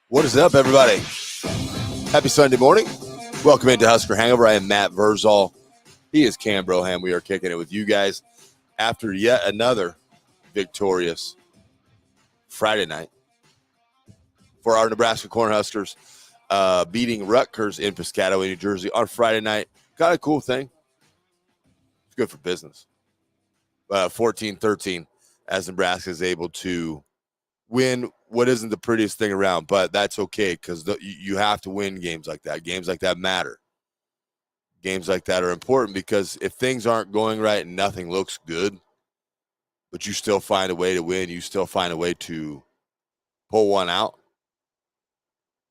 What is up, everybody? Happy Sunday morning. Welcome into Husker Hangover. I am Matt Vrzal. He is Cam Broham. We are kicking it with you guys after yet another victorious Friday night for our Nebraska Cornhuskers, beating Rutgers in Piscataway, New Jersey on Friday night. Got a cool thing. It's good for business. 14-13 as Nebraska is able to win what isn't the prettiest thing around, but that's okay because you have to win games like that. Games like that matter. games like that are important because if things aren't going right and nothing looks good, but you still find a way to win, you still find a way to pull one out.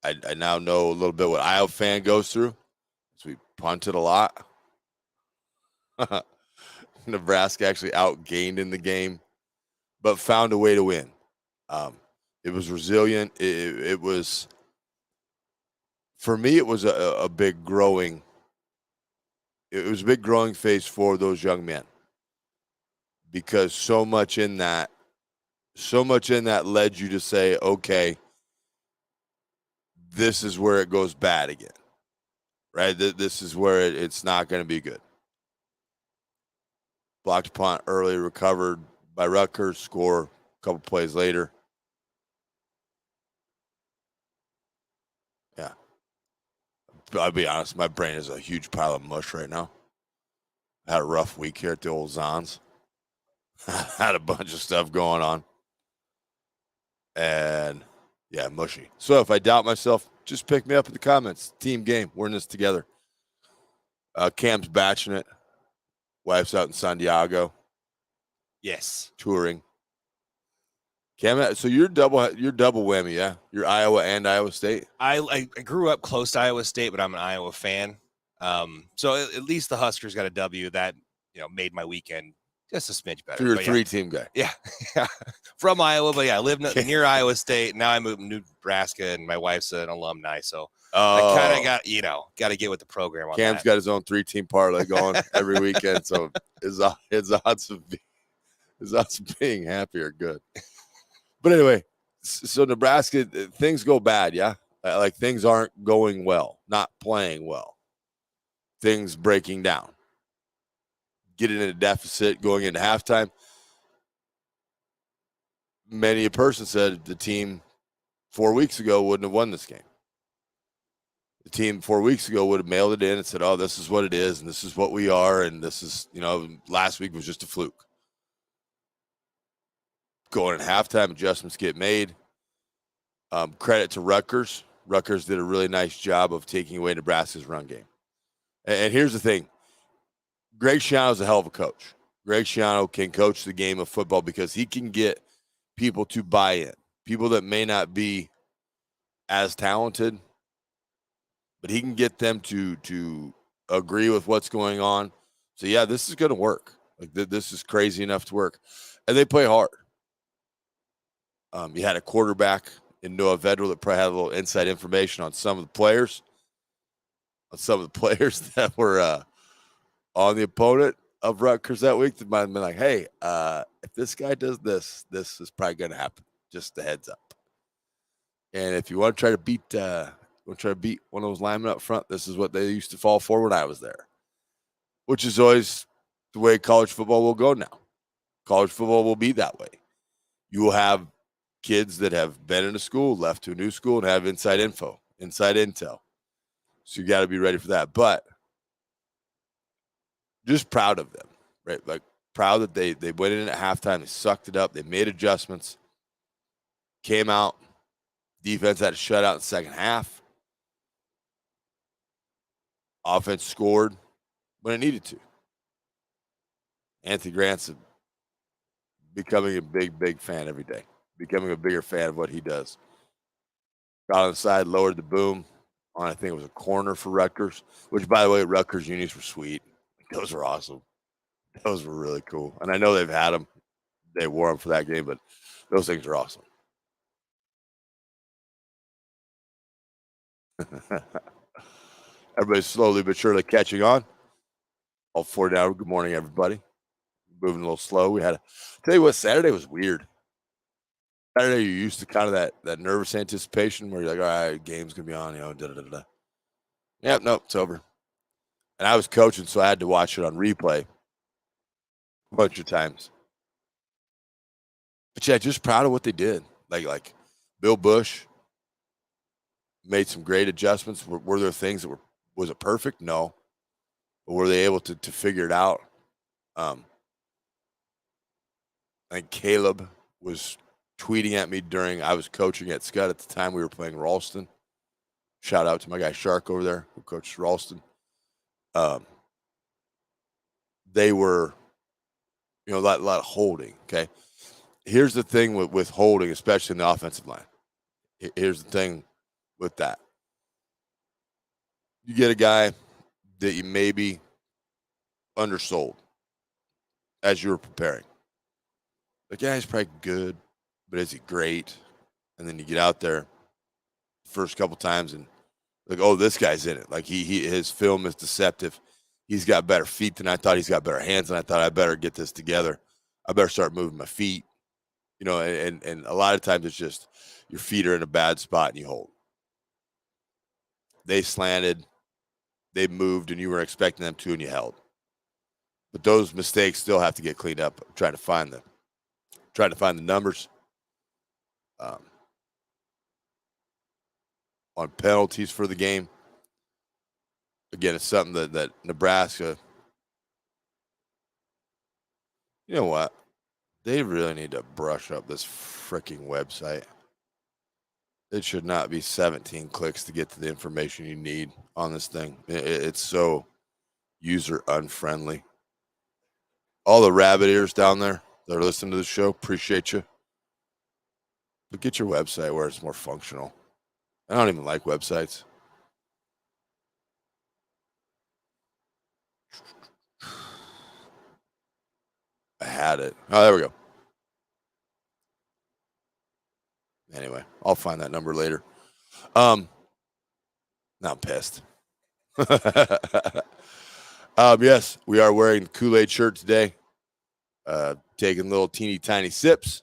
I now know a little bit what Iowa fan goes through. So we punted a lot. Nebraska actually outgained in the game, but found a way to win. It was resilient. It was, for me, it was a big growing. It was a big growing phase for those young men because so much in that led you to say, okay, this is where it goes bad again, right? This is where it's not going to be good. Blocked punt early, recovered by Rutgers, score a couple plays later. Yeah. I'll be honest, my brain is a huge pile of mush right now. I had a rough week here at the old Zons. Had a bunch of stuff going on. And yeah, mushy. So if I doubt myself, just pick me up in the comments. Team game. We're in this together. Cam's batching it. Wife's out in San Diego. Yes. Touring. Cam, so you're double whammy, yeah? You're Iowa and Iowa State. I grew up close to Iowa State, but I'm an Iowa fan. So at least the Huskers got a W that, made my weekend just a smidge better. So you're a three-team guy. Yeah. From Iowa, but yeah, I live near Iowa State. Now I moved to Nebraska, and my wife's an alumni, so I kind of got to get with the program on Cam's that. got his own 3-team parlay going every weekend, so his odds of being happy are good. But anyway, so Nebraska, things go bad, yeah? Like things aren't going well, not playing well. Things breaking down. Getting in a deficit, going into halftime. Many a person said the team 4 weeks ago wouldn't have won this game. The team 4 weeks ago would have mailed it in and said, oh, this is what it is, and this is what we are, and this is, last week was just a fluke. Going in halftime, adjustments get made. Credit to Rutgers. Rutgers did a really nice job of taking away Nebraska's run game. And here's the thing. Greg Schiano's a hell of a coach. Greg Schiano can coach the game of football because he can get people to buy in. People that may not be as talented, but he can get them to agree with what's going on. So, yeah, this is going to work. Like, this is crazy enough to work. And they play hard. You had a quarterback in Noah Vedral that probably had a little inside information on some of the players. That were on the opponent of Rutgers that week, that might have been like, hey, if this guy does this is probably going to happen. Just a heads up. And if you want to try to beat one of those linemen up front, this is what they used to fall for when I was there, which is always the way college football will go now. College football will be that way. You will have kids that have been in a school, left to a new school, and have inside intel. So you got to be ready for that. But just proud of them, right? Like proud that they went in at halftime, they sucked it up, they made adjustments, came out. Defense had a shutout in the second half. Offense scored when it needed to. Anthony Grant's becoming a big fan every day. Becoming a bigger fan of what he does. Got on the side, lowered the boom on, I think it was a corner for Rutgers, which, by the way, Rutgers unis were sweet. Those were awesome. Those were really cool. And I know they've had them. They wore them for that game, but those things are awesome. Everybody's slowly but surely catching on. All 40 hours. Good morning, everybody. Moving a little slow. Tell you what, Saturday was weird. Saturday, you're used to kind of that nervous anticipation where you're like, all right, game's going to be on, da-da-da-da. Yep, nope, it's over. And I was coaching, so I had to watch it on replay a bunch of times. But yeah, just proud of what they did. Like Bill Bush made some great adjustments. Were there things that was it perfect? No. But were they able to figure it out? I think Caleb was tweeting at me I was coaching at Scott at the time. We were playing Ralston. Shout out to my guy Shark over there who coached Ralston. they were, a lot of holding. Okay. Here's the thing with holding, especially in the offensive line. Here's the thing with that. You get a guy that you maybe undersold as you were preparing. Like, yeah, he's probably good, but is he great? And then you get out there first couple times and like, oh, this guy's in it. Like his film is deceptive. He's got better feet than I thought. He's got better hands than I thought. I better get this together. I better start moving my feet. And a lot of times it's just your feet are in a bad spot and you hold. They slanted, they moved, and you were expecting them to, and you held. But those mistakes still have to get cleaned up. I'm trying to find the numbers on penalties for the game. Again, it's something that Nebraska, you know what? They really need to brush up this freaking website. It should not be 17 clicks to get to the information you need on this thing. It's so user unfriendly. All the rabbit ears down there that are listening to the show, appreciate you. But get your website where it's more functional. I don't even like websites. I had it. Oh, there we go. Anyway, I'll find that number later. Now I'm pissed. Yes, we are wearing the Kool-Aid shirt today. Taking little teeny tiny sips.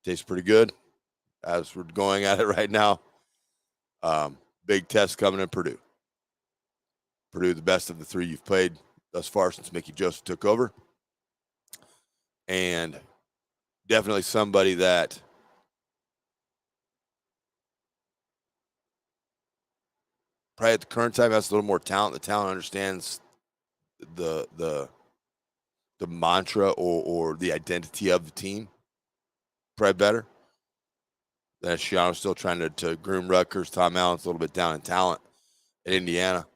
Tastes pretty good as we're going at it right now. Big test coming in Purdue. Purdue, the best of the three you've played thus far since Mickey Joseph took over. And definitely somebody that probably at the current time has a little more talent. The talent understands the mantra or the identity of the team probably better. That Shiano's still trying to groom Rutgers. Tom Allen's a little bit down in talent at Indiana.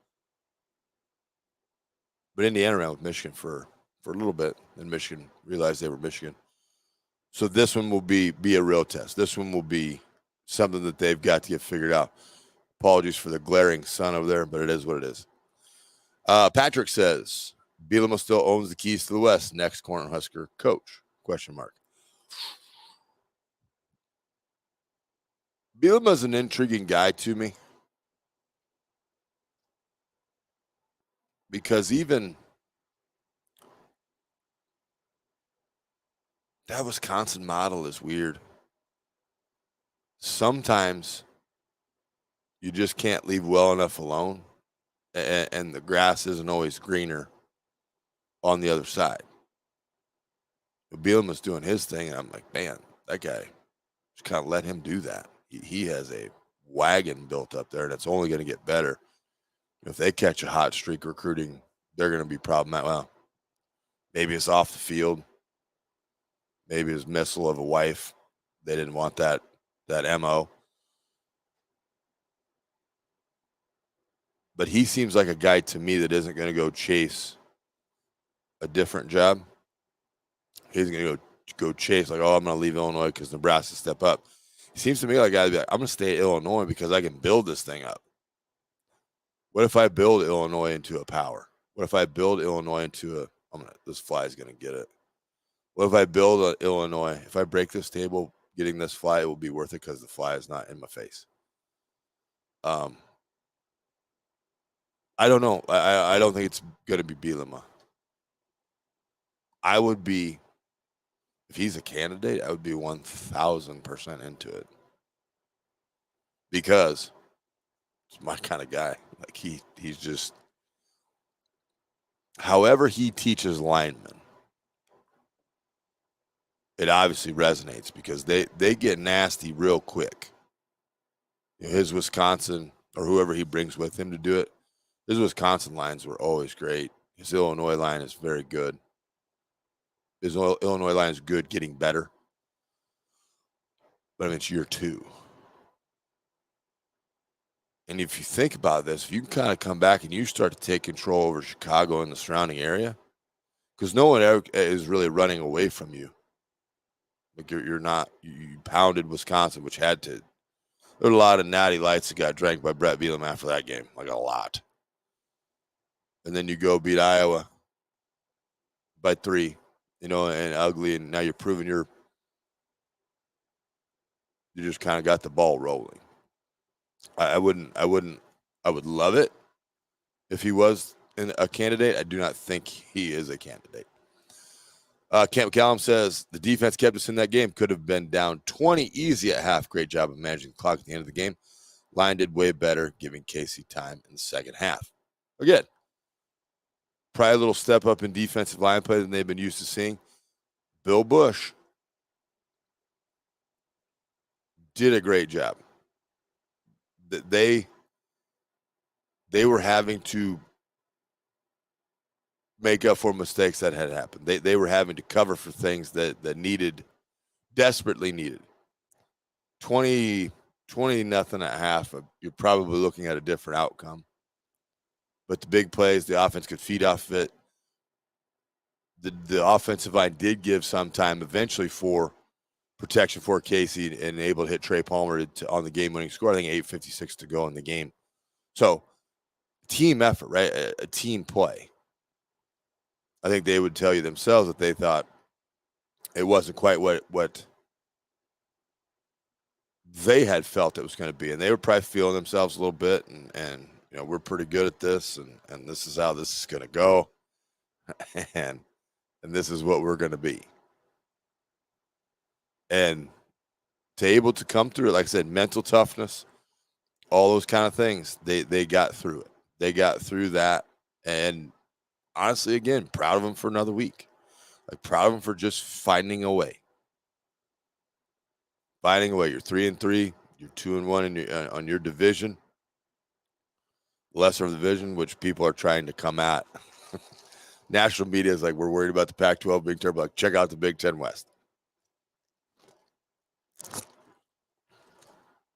But Indiana ran with Michigan for a little bit, and Michigan realized they were Michigan. So this one will be a real test. This one will be something that they've got to get figured out. Apologies for the glaring sun over there, but it is what it is. Patrick says, Bielema still owns the keys to the West. Next corner Husker coach? Question mark. Bielema's an intriguing guy to me. Because even that Wisconsin model is weird. Sometimes you just can't leave well enough alone, and the grass isn't always greener on the other side. Bielema's doing his thing, and I'm like, man, that guy, just kind of let him do that. He has a wagon built up there, and it's only going to get better. If they catch a hot streak recruiting, they're going to be problematic. Well, maybe it's off the field. Maybe it's missile of a wife. They didn't want that MO. But he seems like a guy to me that isn't going to go chase a different job. He's going to go chase like, oh, I'm going to leave Illinois because Nebraska step up. He seems to me like a guy to be like, I'm going to stay at Illinois because I can build this thing up. What if I build Illinois into a power? What if I build Illinois into this fly's going to get it. What if I build Illinois? If I break this table, getting this fly, it will be worth it because the fly is not in my face. I don't know. I don't think it's going to be Bielema. I would be, if he's a candidate, I would be 1,000% into it. Because it's my kind of guy. Like he's just, however he teaches linemen, it obviously resonates because they get nasty real quick. His Wisconsin, or whoever he brings with him to do it, his Wisconsin lines were always great. His Illinois line is very good. His Illinois line is good, getting better. But I mean, it's year 2. And if you think about this, if you can kind of come back and you start to take control over Chicago and the surrounding area, because no one ever is really running away from you. Like you're not, you pounded Wisconsin, which had to. There were a lot of natty lights that got drank by Brett Bielema after that game, like a lot. And then you go beat Iowa by 3, and ugly, and now you're proving you just kind of got the ball rolling. I would love it if he was a candidate. I do not think he is a candidate. Camp Callum says the defense kept us in that game. Could have been down 20 easy at half. Great job of managing the clock at the end of the game. Line did way better, giving Casey time in the second half. Again, probably a little step up in defensive line play than they've been used to seeing. Bill Bush did a great job. They were having to make up for mistakes that had happened. They were having to cover for things that desperately needed. 20 nothing at half, you're probably looking at a different outcome. But the big plays, the offense could feed off of it. The offensive line did give some time eventually for protection for Casey and able to hit Trey Palmer on the game-winning score. I think 8:56 to go in the game. So, team effort, right? A team play. I think they would tell you themselves that they thought it wasn't quite what they had felt it was going to be, and they were probably feeling themselves a little bit, and we're pretty good at this, and this is how this is going to go, and this is what we're going to be. And to able to come through it, like I said, mental toughness, all those kind of things, they got through it. They got through that, and honestly, again, proud of them for another week. Like, proud of them for just finding a way. Finding a way. You're 3-3. You're 2-1 on your division. Lesser of the division, which people are trying to come at. National media is like, we're worried about the Pac-12 Big Ten. Like, check out the Big Ten West.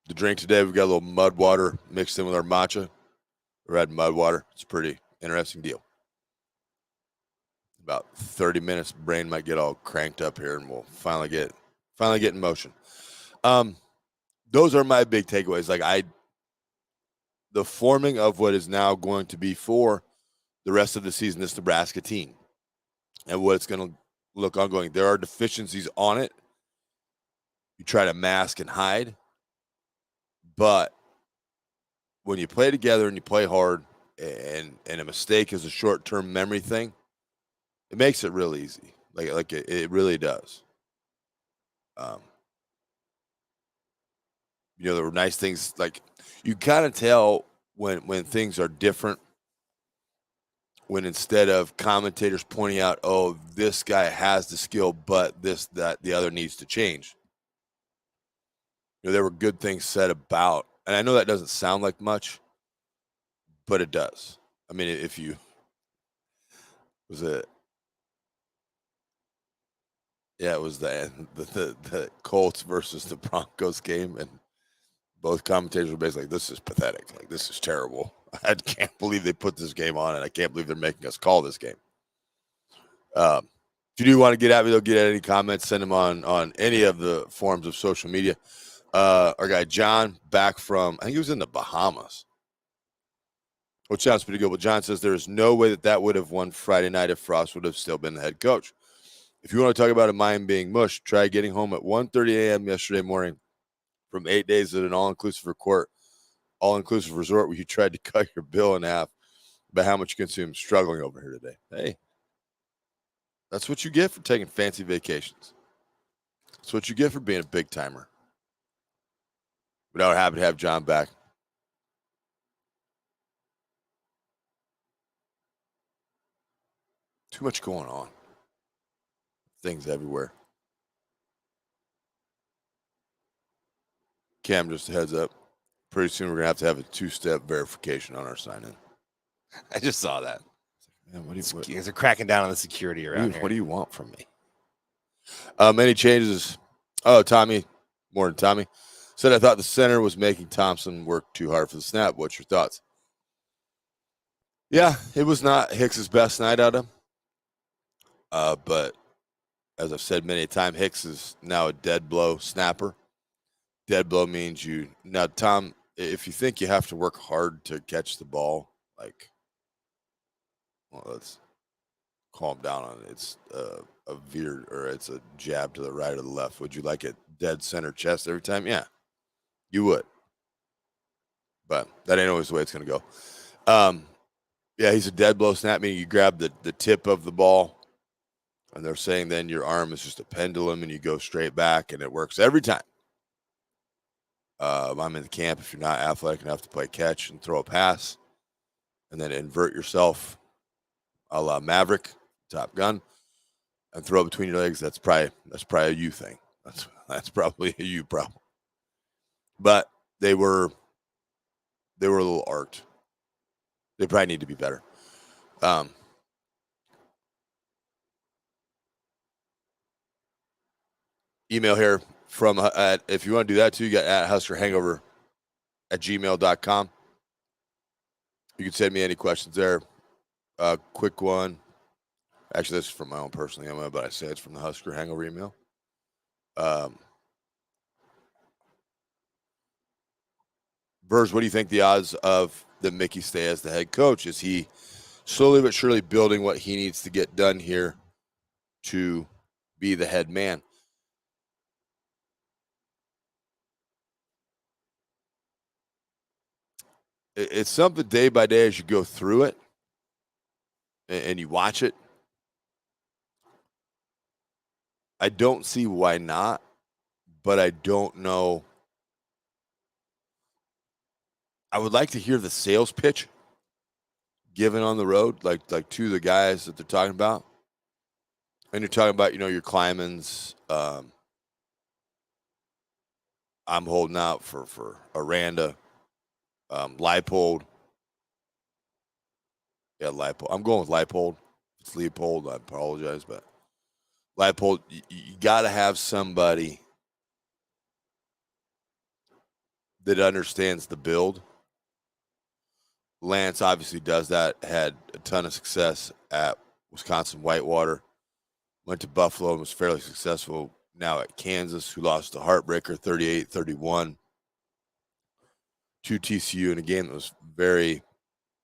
The drink today, we've got a little mud water mixed in with our matcha. Red mud water. It's a pretty interesting deal. About 30 minutes, brain might get all cranked up here, and we'll finally get in motion. Those are my big takeaways. Like the forming of what is now going to be for the rest of the season, this Nebraska team, and what it's going to look ongoing. There are deficiencies on it. You try to mask and hide, but when you play together and you play hard, and a mistake is a short-term memory thing, it makes it real easy. Like it really does. There were nice things. Like, you kind of tell when things are different, when instead of commentators pointing out, oh, this guy has the skill, but the other needs to change. There were good things said about, and I know that doesn't sound like much, but it does. I mean, if you it was the Colts versus the Broncos game, and both commentators were basically like, this is pathetic. Like, this is terrible. I can't believe they put this game on, and I can't believe they're making us call this game. If you do want to get at me, they'll get at any comments. Send them on any of the forms of social media. Our guy John, back from, I think he was in the Bahamas, which sounds pretty good. Well, John says there is no way that would have won Friday night if Frost would have still been the head coach. If you want to talk about a mind being mush, try getting home at 1:30 a.m. yesterday morning from 8 days at an all-inclusive resort where you tried to cut your bill in half by how much you consume. Struggling over here today. Hey, that's what you get for taking fancy vacations. That's what you get for being a big timer. But I would happy to have John back. Too much going on. Things everywhere. Cam, just a heads up. Pretty soon we're going to have a 2-step verification on our sign-in. I just saw that. Man, you guys are cracking down on the security around here. What do you want from me? Any changes? Oh, Tommy. Morning, Tommy. Said, I thought the center was making Thompson work too hard for the snap. What's your thoughts? Yeah, it was not Hicks's best night out of him. But as I've said many times, Hicks is now a dead blow snapper. Dead blow means you now, Tom. If you think you have to work hard to catch the ball, like, well, let's calm down on it. It's a veer or it's a jab to the right or the left. Would you like it dead center chest every time? Yeah, you would. But that ain't always the way it's going to go. Yeah, he's a dead blow snap, meaning you grab the tip of the ball, and they're saying then your arm is just a pendulum, and you go straight back, and it works every time. I'm in the camp. If you're not athletic enough to play catch and throw a pass, and then invert yourself, a la Maverick, Top Gun, and throw it between your legs, that's probably a you thing. That's probably a you problem. But they were a little arced. They probably need to be better. Email here from if you want to do that too, you got at huskerhangover@gmail.com. You can send me any questions there. Quick one. Actually, this is from my own personal email, but I say it's from the Husker Hangover email. Verz, what do you think the odds of that Mickey stay as the head coach? Is he slowly but surely building what he needs to get done here to be the head man? It's something day by day as you go through it and you watch it. I don't see why not, but I don't know. I would like to hear the sales pitch given on the road, like to the guys that they're talking about. And you're talking about, your Klymans. I'm holding out for Aranda, Leipold. Yeah, Leipold. I'm going with Leipold. It's Leopold. I apologize, but Leipold, you got to have somebody that understands the build. Lance obviously does that, had a ton of success at Wisconsin Whitewater, went to Buffalo and was fairly successful now at Kansas, who lost a heartbreaker 38-31 to TCU in a game that was very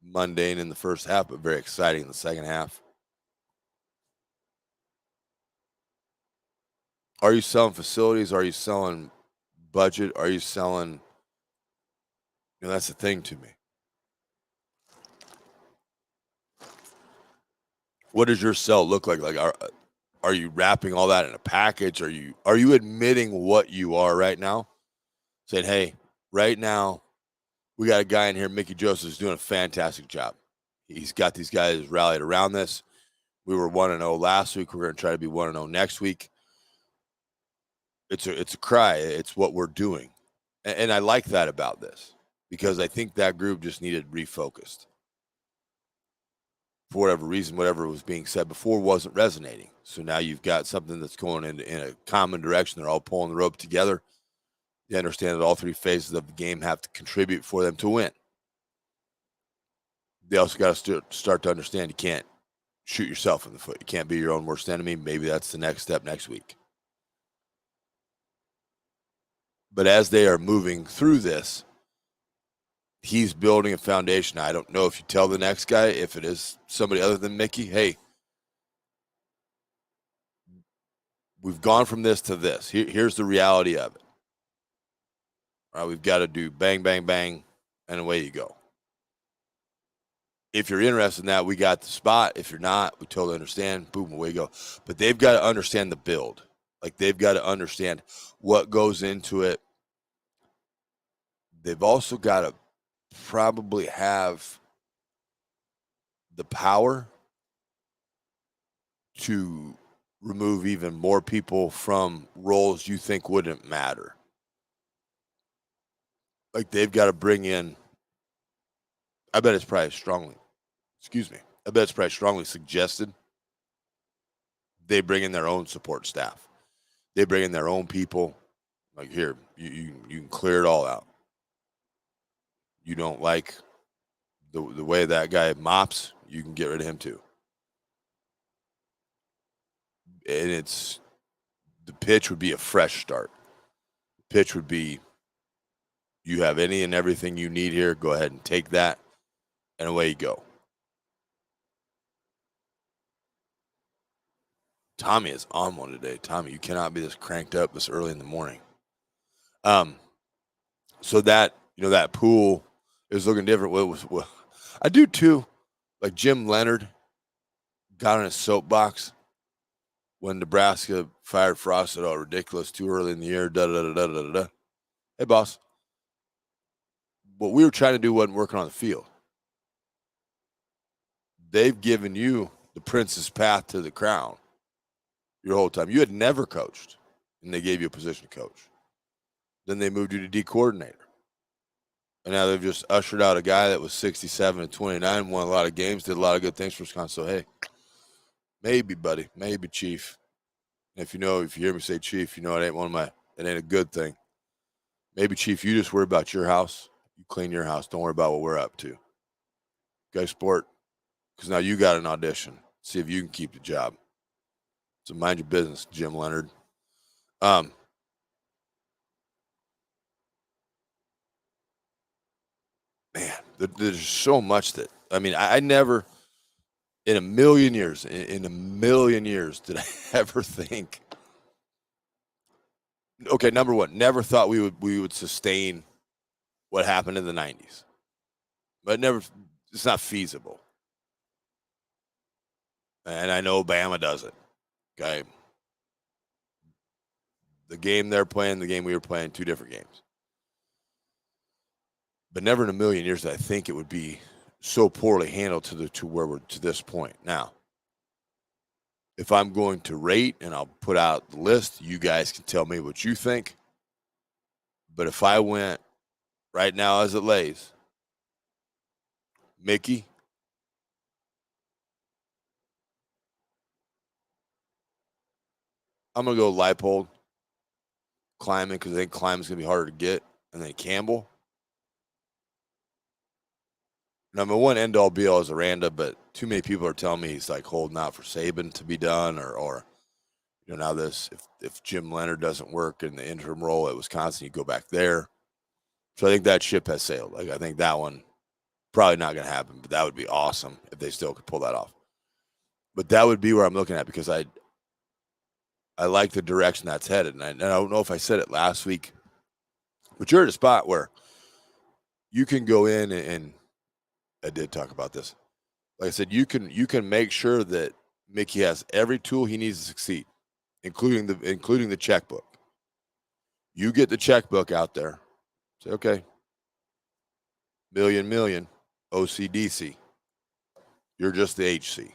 mundane in the first half, but very exciting in the second half. Are you selling facilities? Are you selling budget? Are you selling, that's the thing to me. What does your sell look like? Like, are you wrapping all that in a package? Are you admitting what you are right now? Saying, hey, right now, we got a guy in here, Mickey Joseph, is doing a fantastic job. He's got these guys rallied around this. We were 1-0 last week. We're going to try to be 1-0 next week. It's a cry. It's what we're doing. And I like that about this because I think that group just needed refocused. For whatever reason, whatever was being said before wasn't resonating. So now you've got something that's going in a common direction. They're all pulling the rope together. You understand that all three phases of the game have to contribute for them to win. They also got to start to understand you can't shoot yourself in the foot. You can't be your own worst enemy. Maybe that's the next step next week. But as they are moving through this, he's building a foundation. I don't know if you tell the next guy, if it is somebody other than Mickey, hey, we've gone from this to this. Here's the reality of it. All right, we've got to do bang, bang, bang, and away you go. If you're interested in that, we got the spot. If you're not, we totally understand. Boom, away you go. But they've got to understand the build. Like, they've got to understand what goes into it. They've also got to probably have the power to remove even more people from roles you think wouldn't matter. Like, they've got to bring in, I bet it's probably strongly suggested they bring in their own support staff. They bring in their own people Like, here, you can clear it all out. You don't like the way that guy mops, you can get rid of him too. And the pitch would be a fresh start. The pitch would be, you have any and everything you need here. Go ahead and take that, and away you go. Tommy is on one today. Tommy, you cannot be this cranked up this early in the morning. So that, that pool is looking different. What I do too, like Jim Leonard got on his soapbox when Nebraska fired Frost. Said, "Oh, ridiculous! Too early in the year." Da da da da da da. Hey, boss, what we were trying to do wasn't working on the field. They've given you the prince's path to the crown your whole time. You had never coached, and they gave you a position to coach. Then they moved you to D coordinator. And now they've just ushered out a guy that was 67 and 29, won a lot of games, did a lot of good things for Wisconsin. So, hey, maybe, buddy, maybe, Chief. And if you hear me say Chief, it ain't a good thing. Maybe, Chief, you just worry about your house. You clean your house. Don't worry about what we're up to. Okay, sport? Because now you got an audition. See if you can keep the job. So mind your business, Jim Leonard. Man, there's so much that, I never in a million years did I ever think, okay, number one, never thought we would sustain what happened in the 90s. But it's not feasible. And I know Bama does it. Okay. The game they're playing, the game we were playing, two different games. But never in a million years did I think it would be so poorly handled to where we're to this point. Now, if I'm going to rate and I'll put out the list, you guys can tell me what you think. But if I went right now as it lays, Mickey, I'm going to go Leipold, Kleiman, because I think Kleiman's going to be harder to get, and then Campbell. Number one, end all be all is Aranda, but too many people are telling me he's like holding out for Saban to be done, or now this, if Jim Leonard doesn't work in the interim role at Wisconsin, you go back there. So I think that ship has sailed. Like, I think that one probably not going to happen, but that would be awesome if they still could pull that off. But that would be where I'm looking at, because I like the direction that's headed. And I don't know if I said it last week, but you're at a spot where you can go in and I did talk about this. Like I said, you can make sure that Mickey has every tool he needs to succeed, including the checkbook. You get the checkbook out there. Say, okay, million, OCDC. You're just the HC.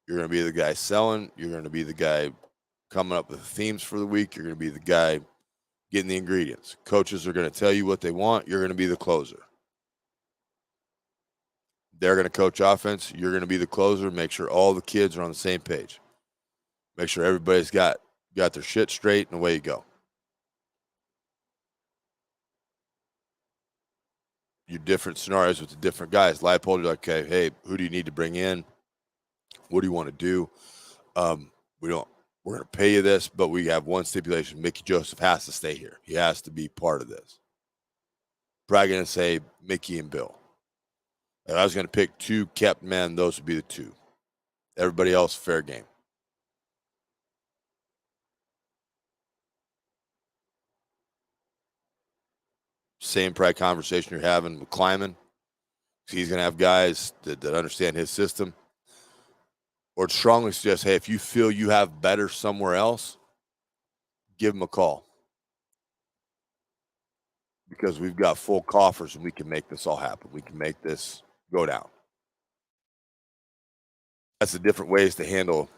You're going to be the guy selling. You're going to be the guy coming up with themes for the week. You're going to be the guy getting the ingredients. Coaches are going to tell you what they want. You're going to be the closer. They're going to coach offense. You're going to be the closer. Make sure all the kids are on the same page. Make sure everybody's got their shit straight, and away you go. Your different scenarios with the different guys. Leipold, you're like, okay, hey, who do you need to bring in? What do you want to do? We're going to pay you this, but we have one stipulation. Mickey Joseph has to stay here. He has to be part of this. Probably going to say Mickey and Bill. If I was going to pick two kept men, those would be the two. Everybody else, fair game. Same probably conversation you're having with Kleiman. He's going to have guys that understand his system. Or strongly suggest, hey, if you feel you have better somewhere else, give him a call. Because we've got full coffers and we can make this all happen. We can make this go down. That's the different ways to handle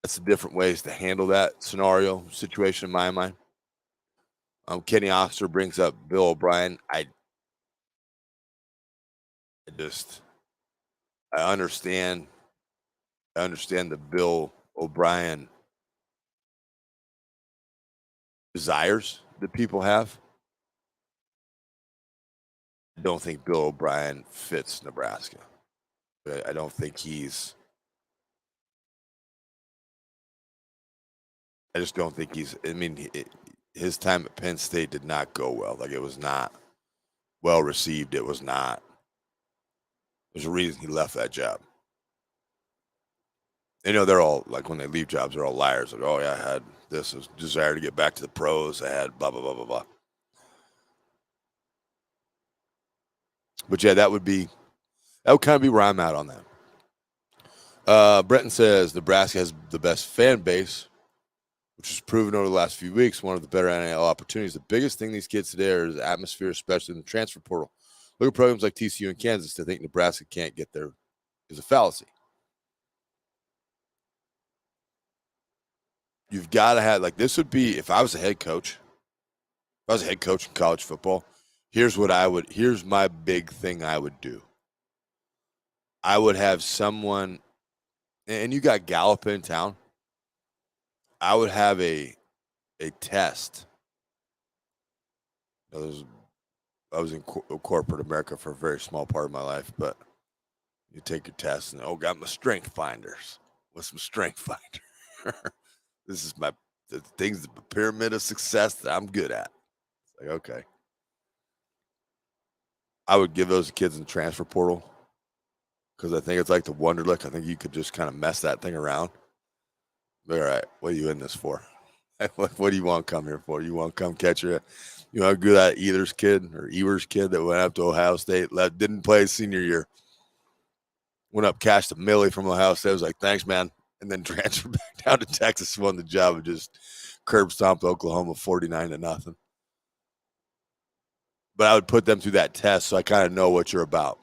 that scenario situation in my mind. Kenny Oster brings up Bill O'Brien. I understand the Bill O'Brien desires that people have. I don't think Bill O'Brien fits Nebraska. I don't think I just don't think his time at Penn State did not go well. Like, it was not well received. It was not. There's a reason he left that job. They're all, like, when they leave jobs, they're all liars. Like, oh yeah, I had this desire to get back to the pros. I had blah, blah, blah, blah, blah. But yeah, that would kind of be where I'm at on that. Brenton says Nebraska has the best fan base, which is proven over the last few weeks, one of the better NIL opportunities. The biggest thing these kids today are the atmosphere, especially in the transfer portal. Look at programs like TCU and Kansas. To think Nebraska can't get there is a fallacy. You've got to have, like, this would be, if I was a head coach in college football, here's my big thing I would do. I would have someone, and you got Gallup in town. I would have a test. I was in corporate America for a very small part of my life, but you take your test and, got my strength finders. What's my strength finder? This is the things, the pyramid of success that I'm good at. It's like, okay. I would give those kids in the transfer portal because I think it's like the Wonderlic. I think you could just kind of mess that thing around. But, all right, what are you in this for? What do you want to come here for? You want to come catch you want to do that Evers kid that went up to Ohio State, didn't play his senior year, went up, cashed a millie from Ohio State. I was like, thanks, man. And then transferred back down to Texas, won the job, and just curb stomped Oklahoma 49-0. But I would put them through that test so I kind of know what you're about.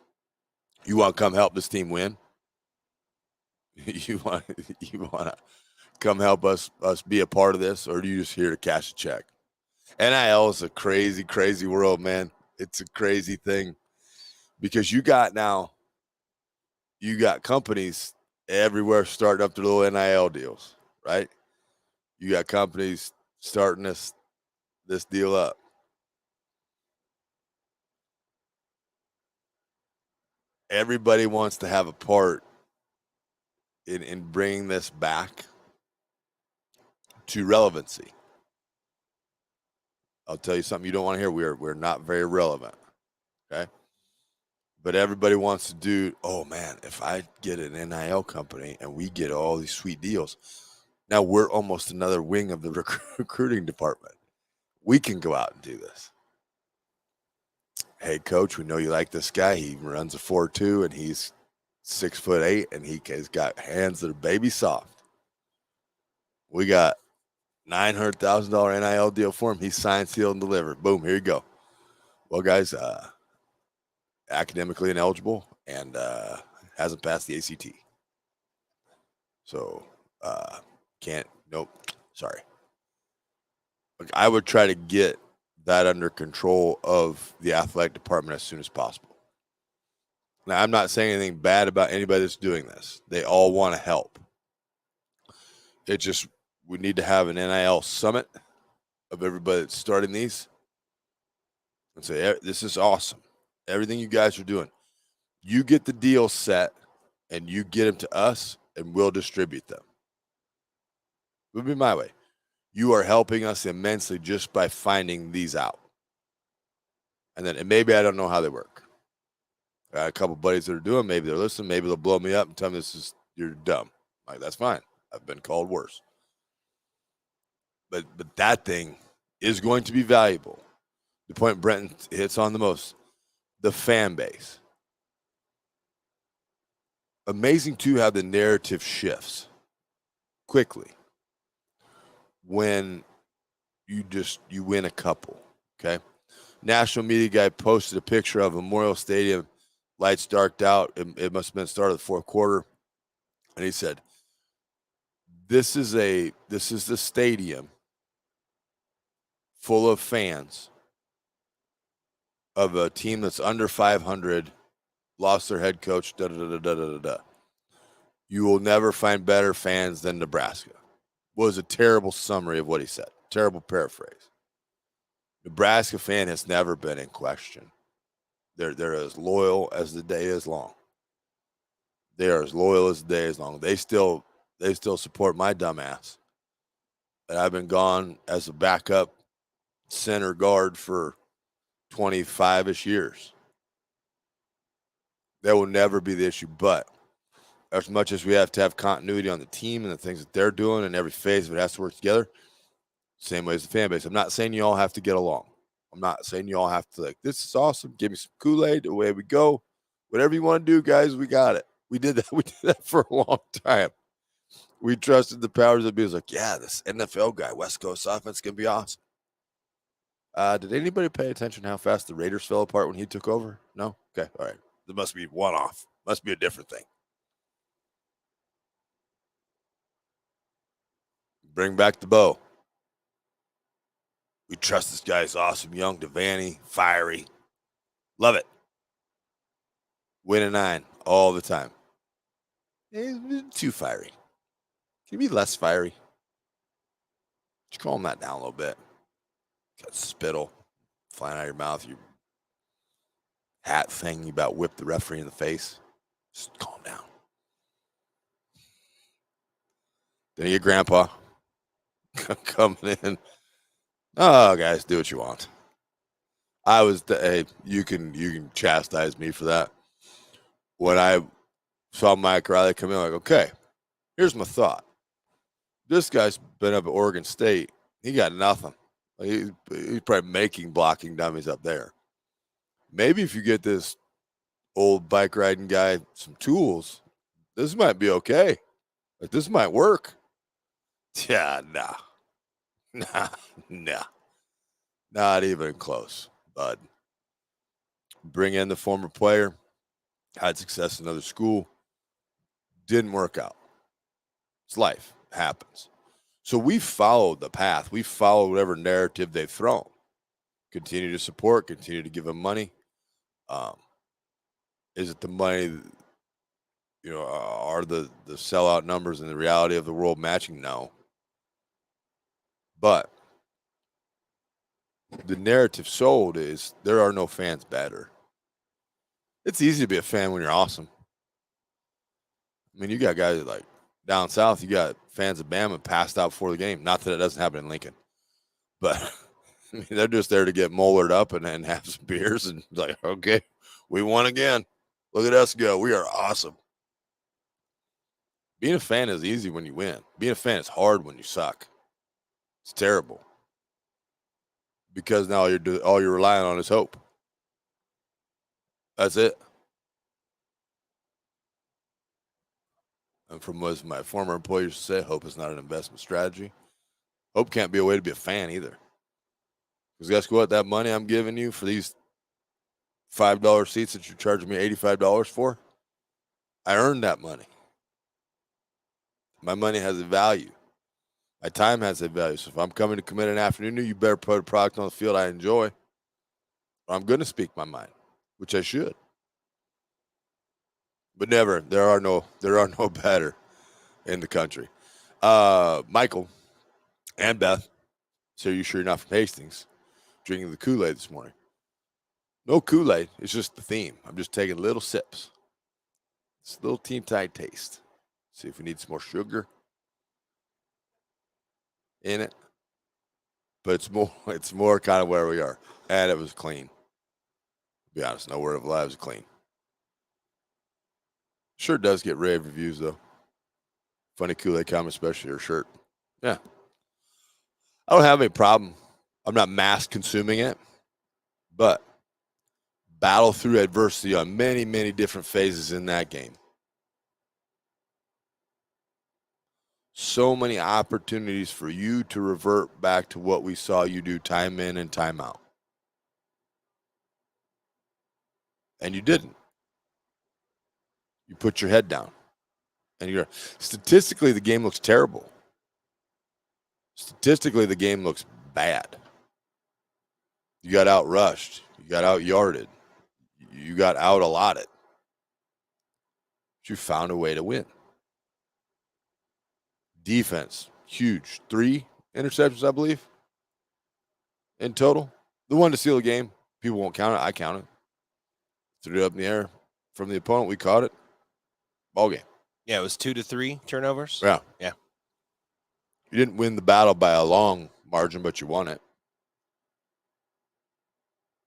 You want to come help this team win? You want to come help us be a part of this, or are you just here to cash a check? NIL is a crazy, crazy world, man. It's a crazy thing because you got companies everywhere starting up their little NIL deals, right? You got companies starting this deal up. Everybody wants to have a part in bringing this back to relevancy. I'll tell you something you don't want to hear. We're not very relevant, okay? But everybody wants to do, oh, man, if I get an NIL company and we get all these sweet deals, now we're almost another wing of the recruiting department. We can go out and do this. Hey, coach, we know you like this guy. He runs a 4.2 and he's 6'8", and he's got hands that are baby soft. We got $900,000 NIL deal for him. He's signed, sealed, and delivered. Boom, here you go. Well, guys, academically ineligible and hasn't passed the ACT. So, sorry. Look, I would try to get that under control of the athletic department as soon as possible. Now, I'm not saying anything bad about anybody that's doing this. They all want to help. It just, we need to have an NIL summit of everybody that's starting these and say, this is awesome. Everything you guys are doing. You get the deal set and you get them to us and we'll distribute them. It would be my way. You are helping us immensely just by finding these out. And maybe I don't know how they work. I got a couple buddies that are doing, maybe they're listening, maybe they'll blow me up and tell me you're dumb. Like, that's fine. I've been called worse. But that thing is going to be valuable. The point Brenton hits on the most, the fan base. Amazing, too, how the narrative shifts quickly when you win a couple, okay? National media guy posted a picture of Memorial Stadium, lights darked out. It must have been the start of the fourth quarter. And he said, this is the stadium full of fans of a team that's under 500, lost their head coach, da-da-da-da-da-da-da. You will never find better fans than Nebraska. Was a terrible summary of what he said. Terrible paraphrase. Nebraska fan has never been in question. They're as loyal as the day is long. They are as loyal as the day is long. They still support my dumbass. And I've been gone as a backup center guard for 25-ish years. That will never be the issue. But as much as we have to have continuity on the team and the things that they're doing and every phase of it has to work together, same way as the fan base. I'm not saying you all have to get along. I'm not saying you all have to this is awesome. Give me some Kool-Aid. Away we go. Whatever you want to do, guys, we got it. We did that. We did that for a long time. We trusted the powers that be. It was like, yeah, this NFL guy, West Coast offense, can be awesome. Did anybody pay attention how fast the Raiders fell apart when he took over? No? Okay, all right. There must be one off. Must be a different thing. Bring back the bow. We trust this guy. He's awesome, young, Devaney, fiery. Love it. Win a 9 all the time. He's too fiery. Can you be less fiery? Just calm that down a little bit. Got spittle flying out of your mouth. Your hat thing, you about whipped the referee in the face. Just calm down. Then you get grandpa coming in. Oh, guys, do what you want. Hey, you can chastise me for that. When I saw Mike Riley come in, like, okay, here's my thought. This guy's been up at Oregon State. He got nothing. He's probably making blocking dummies up there. Maybe if you get this old bike riding guy some tools, this might be okay. Like, this might work. Yeah, nah. Not even close, bud. Bring in the former player, had success in another school, didn't work out. It's life. It happens. So we followed the path. We followed whatever narrative they've thrown. Continue to support, continue to give them money. Is it the money, are the sellout numbers and the reality of the world matching? No. But the narrative sold is there are no fans better. It's easy to be a fan when you're awesome. I mean, you got guys like down south, you got fans of Bama passed out before the game. Not that it doesn't happen in Lincoln, but I mean, they're just there to get mollered up and have some beers and like, okay, we won again. Look at us go. We are awesome. Being a fan is easy when you win. Being a fan is hard when you suck. It's terrible. Because now all you're relying on is hope. That's it. And from what my former employer used to say, hope is not an investment strategy. Hope can't be a way to be a fan either. Because guess what? That money I'm giving you for these $5 seats that you're charging me $85 for, I earned that money. My money has a value. My time has a value. So if I'm coming to commit an afternoon, you better put a product on the field I enjoy. Or I'm going to speak my mind, which I should. But never. There are no better in the country. Michael and Beth, so you sure you're not from Hastings, drinking the Kool-Aid this morning. No Kool-Aid. It's just the theme. I'm just taking little sips. It's a little teen-tide taste. See if we need some more sugar in it. But it's more kind of where we are. And it was clean. To be honest, no word of a lie, it was clean. Sure does get rave reviews, though. Funny Kool-Aid comment, especially your shirt. Yeah. I don't have any problem. I'm not mass consuming it. But battle through adversity on many, many different phases in that game. So many opportunities for you to revert back to what we saw you do time in and time out. And you didn't. You put your head down. And statistically, the game looks terrible. Statistically, the game looks bad. You got outrushed. You got out-yarded. You got out-allotted. But you found a way to win. Defense, huge. 3 interceptions, I believe. in total. The one to seal the game, people won't count it. I count it. Threw it up in the air from the opponent. We caught it. Ball game. Yeah, it was 2 to 3 turnovers. Yeah. Yeah. You didn't win the battle by a long margin, but you won it.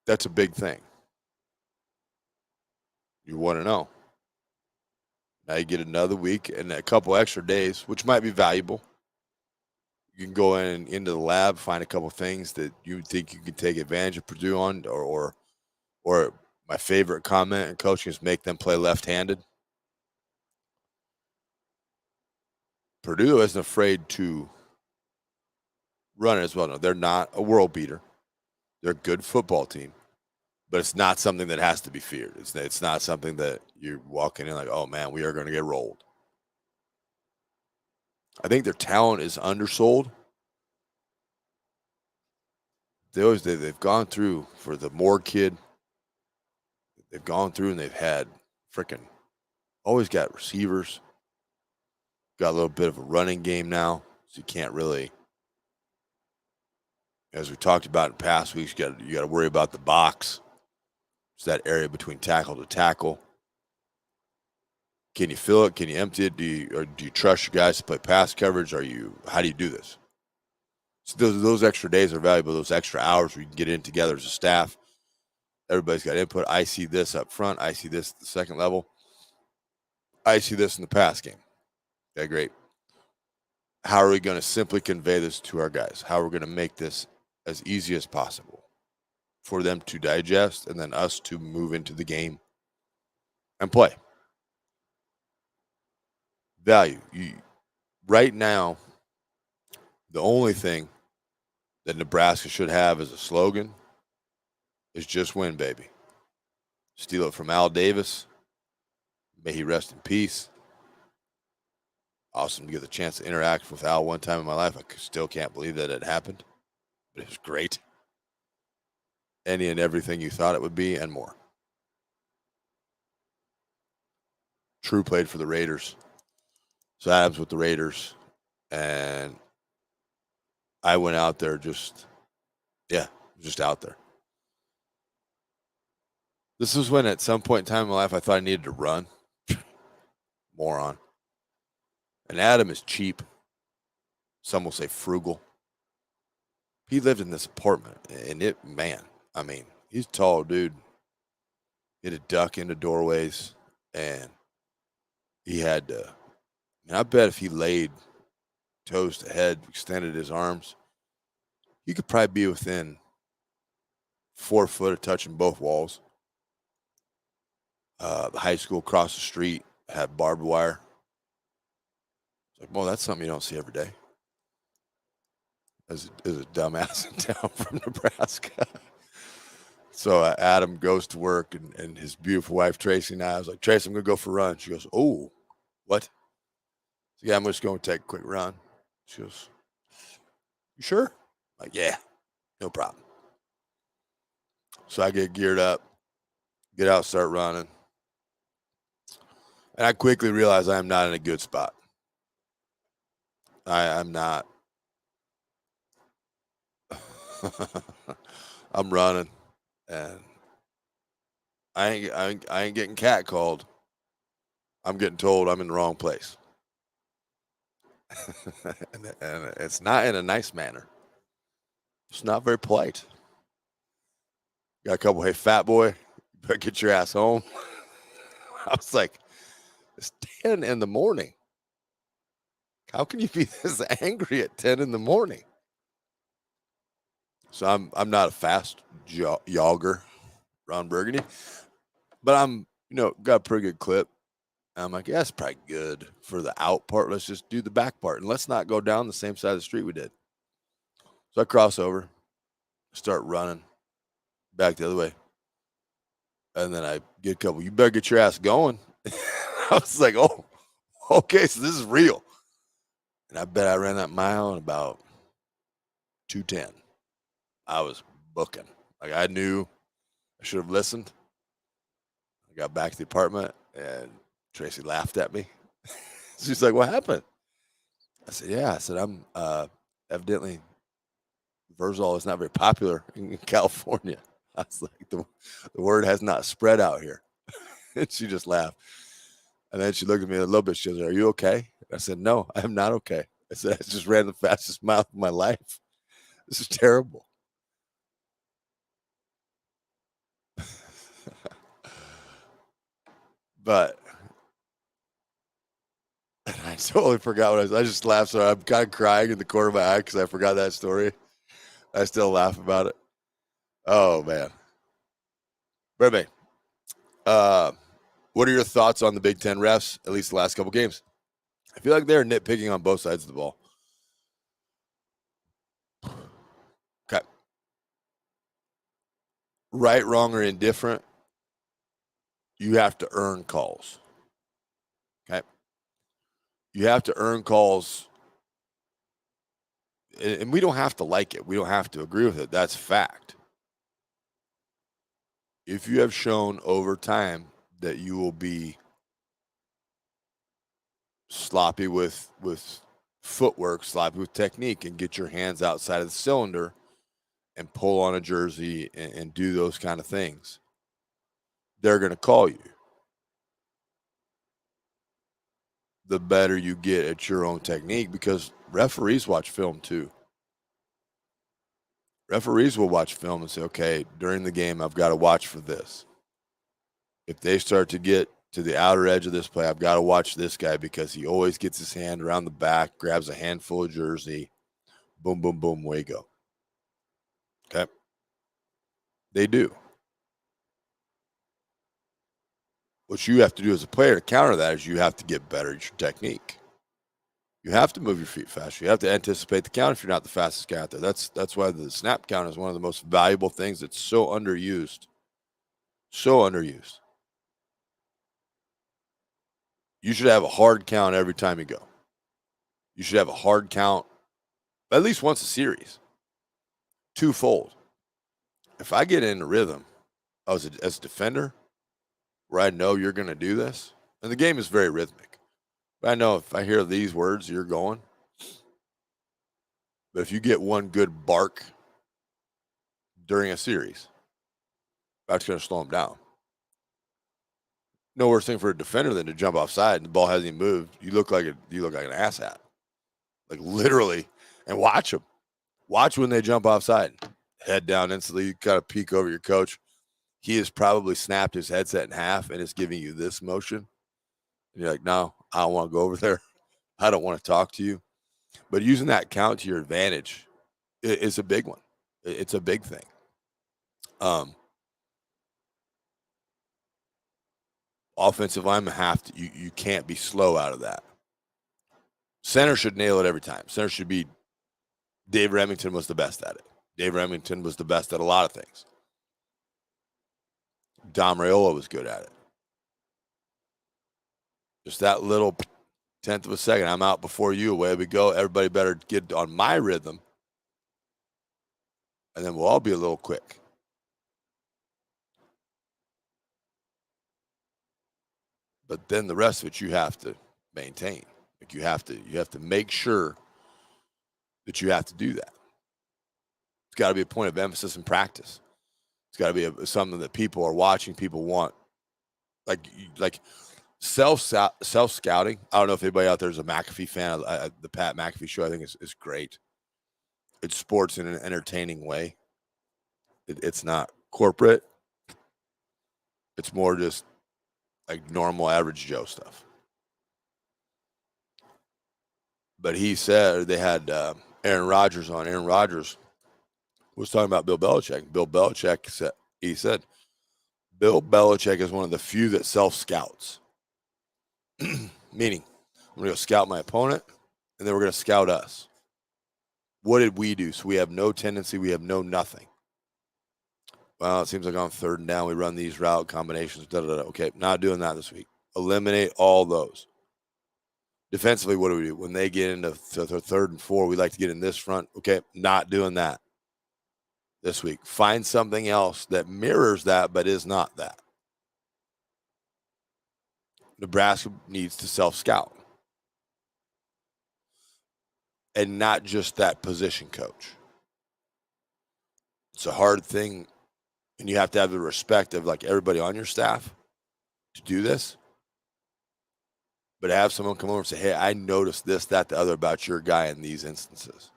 That's a big thing. You want to know. Now you get another week and a couple extra days, which might be valuable. You can go into the lab, find a couple things that you think you can take advantage of Purdue on, or my favorite comment in coaching is make them play left-handed. Purdue isn't afraid to run it as well. No, they're not a world beater. They're a good football team, but it's not something that has to be feared. It's not something that you're walking in like, oh man, we are going to get rolled. I think their talent is undersold. They've gone through for the Moore kid. They've gone through and they've had freaking always got receivers. Got a little bit of a running game now, so you can't really, as we talked about in past weeks, you got to worry about the box. It's that area between tackle to tackle. Can you fill it? Can you empty it? Do you trust your guys to play pass coverage? How do you do this? So those extra days are valuable. Those extra hours we can get in together as a staff. Everybody's got input. I see this up front. I see this at the second level. I see this in the pass game. Okay, great. How are we going to simply convey this to our guys? How are we going to make this as easy as possible for them to digest and then us to move into the game and play? Value. Right now, the only thing that Nebraska should have as a slogan is just win, baby. Steal it from Al Davis. May he rest in peace. Awesome to get the chance to interact with Al one time in my life. I still can't believe that it happened, but it was great. Any and everything you thought it would be and more. True played for the Raiders. So Adams with the Raiders. And I went out there just out there. This was when at some point in time in my life I thought I needed to run. Moron. And Adam is cheap. Some will say frugal. He lived in this apartment, and he's a tall dude. He had to duck into doorways, and he had to. I bet if he laid toes to head, extended his arms, he could probably be within 4 foot of touching both walls. The high school across the street had barbed wire. It's like, well, that's something you don't see every day. As a dumbass in town from Nebraska. So Adam goes to work, and his beautiful wife, Tracy, and I was like, Tracy, I'm going to go for a run. She goes, oh, what? So, yeah, I'm just going to take a quick run. She goes, you sure? I'm like, yeah, no problem. So I get geared up, get out, start running. And I quickly realize I am not in a good spot. I'm not. I'm running, and I ain't getting catcalled. I'm getting told I'm in the wrong place. and it's not in a nice manner. It's not very polite. Got a couple, hey, fat boy, you better get your ass home. I was like, it's 10 in the morning. How can you be this angry at 10 in the morning? So I'm not a fast jogger, Ron Burgundy, but I'm, got a pretty good clip. And I'm like, yeah, that's probably good for the out part. Let's just do the back part. And let's not go down the same side of the street we did. So I cross over, start running back the other way. And then I get a couple, you better get your ass going. I was like, oh, okay, so this is real. And I bet I ran that mile in about 2:10. I was booking. Like, I knew I should have listened. I got back to the apartment, and Tracy laughed at me. She's like, what happened? I said, yeah. I said, I'm evidently Vrzal is not very popular in California. I was like, the word has not spread out here. And she just laughed. And then she looked at me a little bit. She was like, "Are you okay?" I said, "No, I am not okay." I said, "I just ran the fastest mile of my life. This is terrible." But I totally forgot what I just laughed. So I'm kind of crying in the corner of my eye because I forgot that story. I still laugh about it. Oh, man. Brett, what are your thoughts on the Big Ten refs, at least the last couple games? I feel like they're nitpicking on both sides of the ball. Okay. Right, wrong, or indifferent, you have to earn calls. Okay. You have to earn calls, and we don't have to like it. We don't have to agree with it. That's fact. If you have shown over time that you will be sloppy with footwork, sloppy with technique, and get your hands outside of the cylinder and pull on a jersey and do those kind of things, they're going to call you. The better you get at your own technique, because referees watch film too. Referees will watch film and say, okay, during the game, I've got to watch for this. If they start to get to the outer edge of this play, I've got to watch this guy because he always gets his hand around the back, grabs a handful of jersey, boom, boom, boom, way go. Okay. They do. What you have to do as a player to counter that is you have to get better at your technique. You have to move your feet faster. You have to anticipate the count if you're not the fastest guy out there. That's why the snap count is one of the most valuable things that's so underused. So underused. You should have a hard count every time you go. You should have a hard count at least once a series. Twofold. If I get in the rhythm as a defender where I know you're going to do this, and the game is very rhythmic, but I know if I hear these words, you're going. But if you get one good bark during a series, that's going to slow them down. No worse thing for a defender than to jump offside and the ball hasn't even moved. You look like an asshat, like literally. And watch them. Watch when they jump offside. Head down instantly. You kind of peek over your coach. He has probably snapped his headset in half and is giving you this motion. And you're like, no, I don't want to go over there. I don't want to talk to you. But using that count to your advantage is a big one. It's a big thing. Offensive linemen have to, you can't be slow out of that. Center should nail it every time. Center should be, Dave Remington was the best at it. Dave Remington was the best at a lot of things. Dom Raiola was good at it. Just that little tenth of a second. I'm out before you. Away we go. Everybody better get on my rhythm. And then we'll all be a little quick. But then the rest of it you have to maintain. Like you have to make sure that you have to do that. It's got to be a point of emphasis in practice. It's got to be something that people are watching, people want. Like self scouting. I don't know if anybody out there is a McAfee fan. The Pat McAfee show, I think, is great. It's sports in an entertaining way. It's not corporate. It's more just like normal, average Joe stuff. But he said they had Aaron Rodgers on. Aaron Rodgers was talking about Bill Belichick. Bill Belichick said Bill Belichick is one of the few that self-scouts. Meaning, I'm going to go scout my opponent, and then we're going to scout us. What did we do? So we have no tendency. We have no nothing. Well, it seems like on third and down, we run these route combinations. Okay, not doing that this week. Eliminate all those. Defensively, what do we do? When they get into third and four, we like to get in this front. Okay, not doing that this week. Find something else that mirrors that but is not that. Nebraska needs to self-scout. And not just that position coach. It's a hard thing, and you have to have the respect of like everybody on your staff to do this. But have someone come over and say, hey, I noticed this, that, the other about your guy in these instances.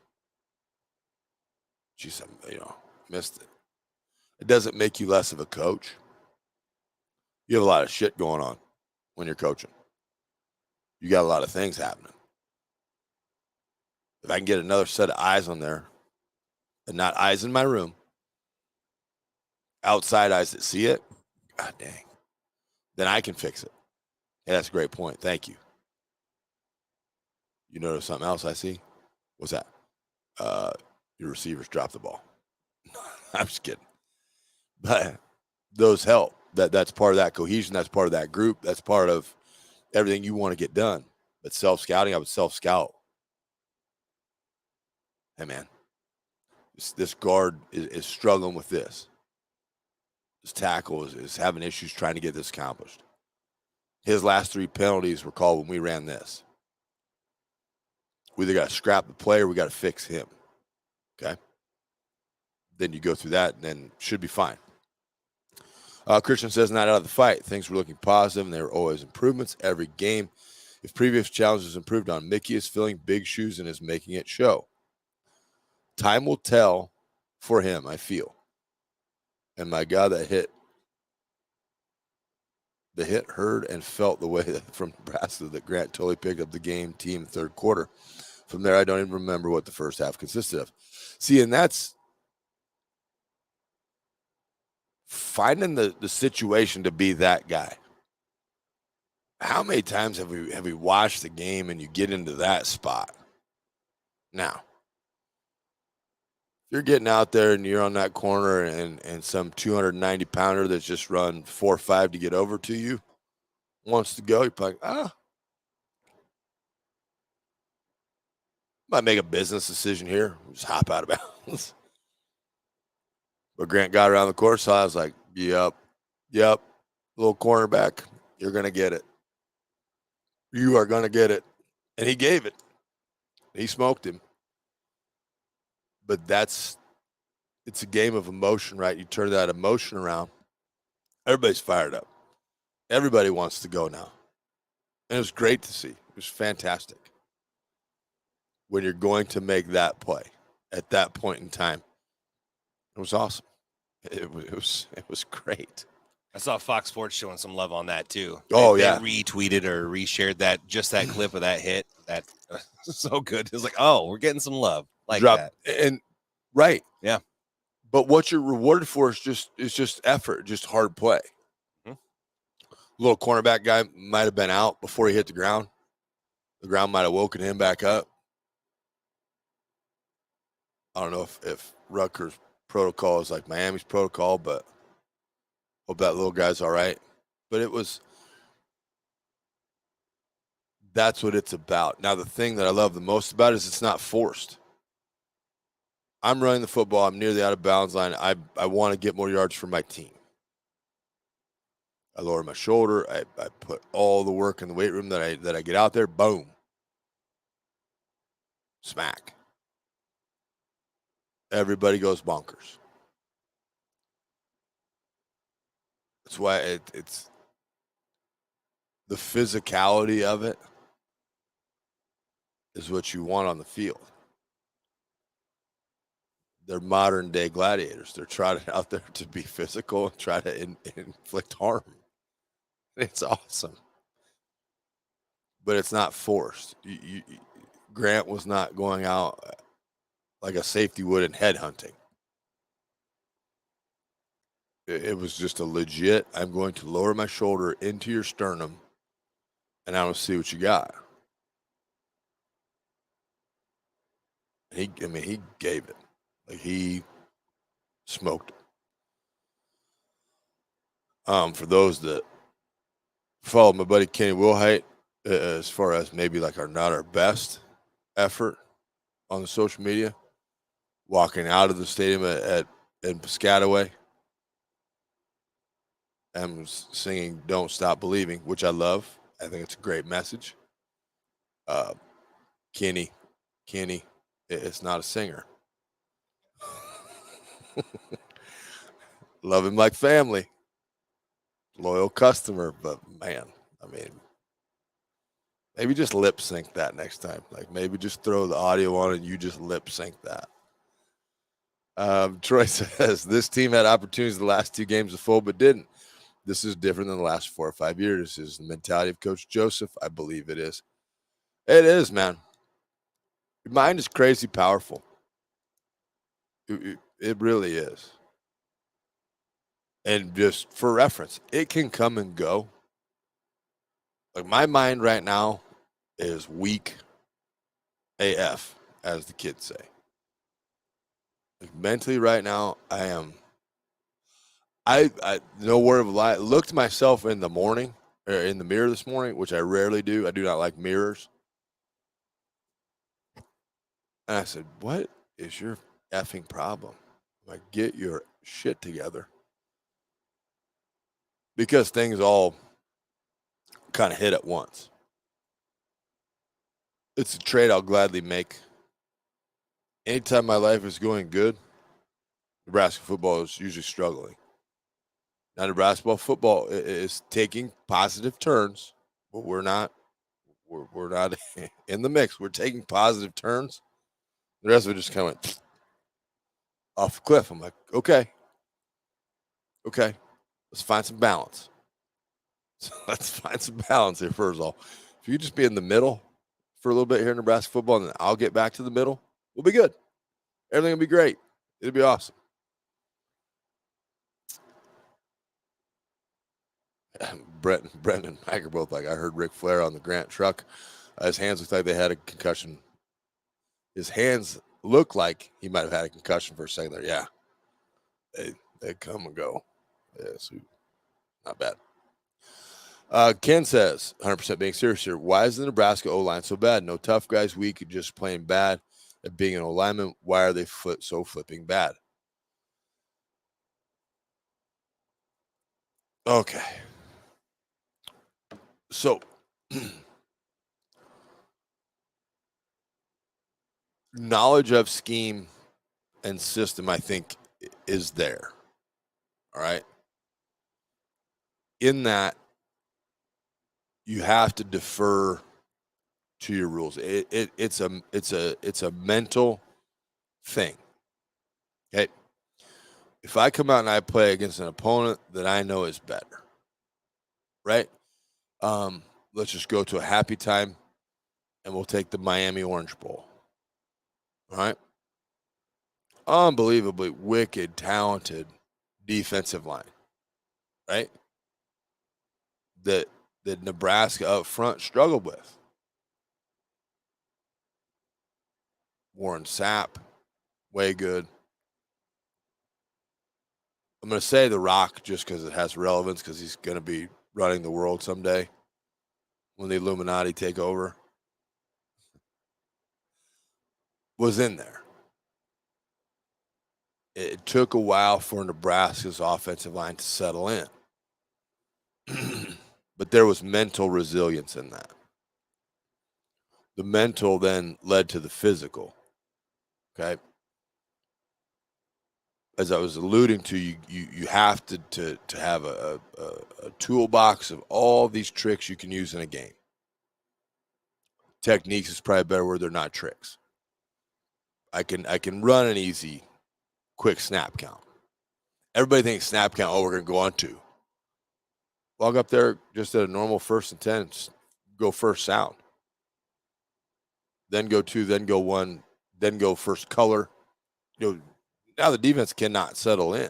She said, missed it. It doesn't make you less of a coach. You have a lot of shit going on when you're coaching. You got a lot of things happening. If I can get another set of eyes on there, and not eyes in my room, outside eyes that see it, god dang, then I can fix it. Hey, that's a great point. Thank you. You notice something else I see? What's that? Your receivers dropped the ball. I'm just kidding. But those help. That's part of that cohesion. That's part of that group. That's part of everything you want to get done. But self-scouting, I would self-scout. Hey, man, this guard is struggling with this. This tackle is having issues trying to get this accomplished. His last 3 penalties were called when we ran this. We either got to scrap the play or we got to fix him. Okay? Then you go through that and then should be fine. Christian says, not out of the fight. Things were looking positive, and there were always improvements every game. If previous challenges improved on, Mickey is filling big shoes and is making it show. Time will tell for him, I feel. And my God, the hit heard and felt the way that from Nebraska that Grant totally picked up the game team third quarter. From there, I don't even remember what the first half consisted of. See, and that's finding the situation to be that guy. How many times have we watched the game and you get into that spot? Now, if you're getting out there and you're on that corner and some 290-pounder that's just run 4.5 to get over to you wants to go, you're like, might make a business decision here. Just hop out of bounds. But Grant got around the course, so I was like, yep, little cornerback, you're going to get it. You are going to get it. And he gave it. He smoked him. But it's a game of emotion, right? You turn that emotion around. Everybody's fired up. Everybody wants to go now. And it was great to see. It was fantastic. When you're going to make that play at that point in time. It was awesome. It was great. I saw Fox Sports showing some love on that too. Oh, they yeah. retweeted or reshared that clip of that hit. That so good. It's like, oh, we're getting some love like that. And right. Yeah. But what you're rewarded for is just effort, just hard play. Mm-hmm. Little cornerback guy might have been out before he hit the ground. The ground might have woken him back up. I don't know if Rutgers protocol is like Miami's protocol, but hope that little guy's all right. But that's what it's about. Now, the thing that I love the most about it is it's not forced. I'm running the football. I'm near the out of bounds line. I want to get more yards for my team. I lower my shoulder. I put all the work in the weight room that I get out there. Boom. Smack. Everybody goes bonkers. That's why it's the physicality of it is what you want on the field. They're modern day gladiators. They're trying out there to be physical and try to inflict harm. It's awesome. But it's not forced. Grant was not going out like a safety would in head hunting. It was just a legit, I'm going to lower my shoulder into your sternum and I want to see what you got. He gave it. Like he smoked it. For those that follow my buddy Kenny Wilhite, as far as maybe like not our best effort on the social media, walking out of the stadium in Piscataway and singing "Don't Stop Believing," which I love. I think it's a great message. Kenny, it's not a singer. Love him like family. Loyal customer, but man, I mean, maybe just lip sync that next time. Like maybe just throw the audio on and you just lip sync that. Troy says this team had opportunities the last 2 games to fold, but didn't. This is different than the last 4 or 5 years. This is the mentality of Coach Joseph. I believe it is. It is, man. Your mind is crazy powerful. It really is. And just for reference, it can come and go. Like my mind right now is weak AF, as the kids say. Like mentally right now, I no word of a lie, looked myself in the morning, or in the mirror this morning, which I rarely do. I do not like mirrors. And I said, what is your effing problem? I'm like, get your shit together. Because things all kind of hit at once. It's a trade I'll gladly make. Anytime my life is going good, Nebraska football is usually struggling. Now, Nebraska football is taking positive turns, but we're not in the mix. We're taking positive turns. The rest of it just kind of went off the cliff. I'm like, okay, let's find some balance. Let's find some balance here, Vrzal. If you just be in the middle for a little bit here in Nebraska football, and then I'll get back to the middle, we'll be good. Everything will be great. It'll be awesome. Brent and Mike are both like, I heard Ric Flair on the Grant truck. His hands looked like they had a concussion. His hands look like he might have had a concussion for a second there. Yeah. They come and go. Yeah, so not bad. Ken says, 100% being serious here, why is the Nebraska O-line so bad? No tough guys weak, just playing bad at being an O-lineman. Why are they so flipping bad? Okay. So, knowledge of scheme and system, I think, is there. All right. In that, you have to defer to your rules. It's a mental thing. Okay. If I come out and I play against an opponent that I know is better, right? Let's just go to a happy time and we'll take the Miami Orange Bowl. All right. Unbelievably wicked, talented defensive line, right? That Nebraska up front struggled with. Warren Sapp, way good. I'm going to say The Rock just because it has relevance, because he's going to be running the world someday when the Illuminati take over. Was in there. It took a while for Nebraska's offensive line to settle in. But there was mental resilience in that. The mental then led to the physical. Okay. As I was alluding to, you have to have a toolbox of all these tricks you can use in a game. Techniques is probably a better word. They're not tricks. I can run an easy, quick snap count. Everybody thinks snap count, we're going to go on 2. Walk up there just at a normal 1st and 10, go first sound. Then go 2, then go 1, then go first color. Now the defense cannot settle in.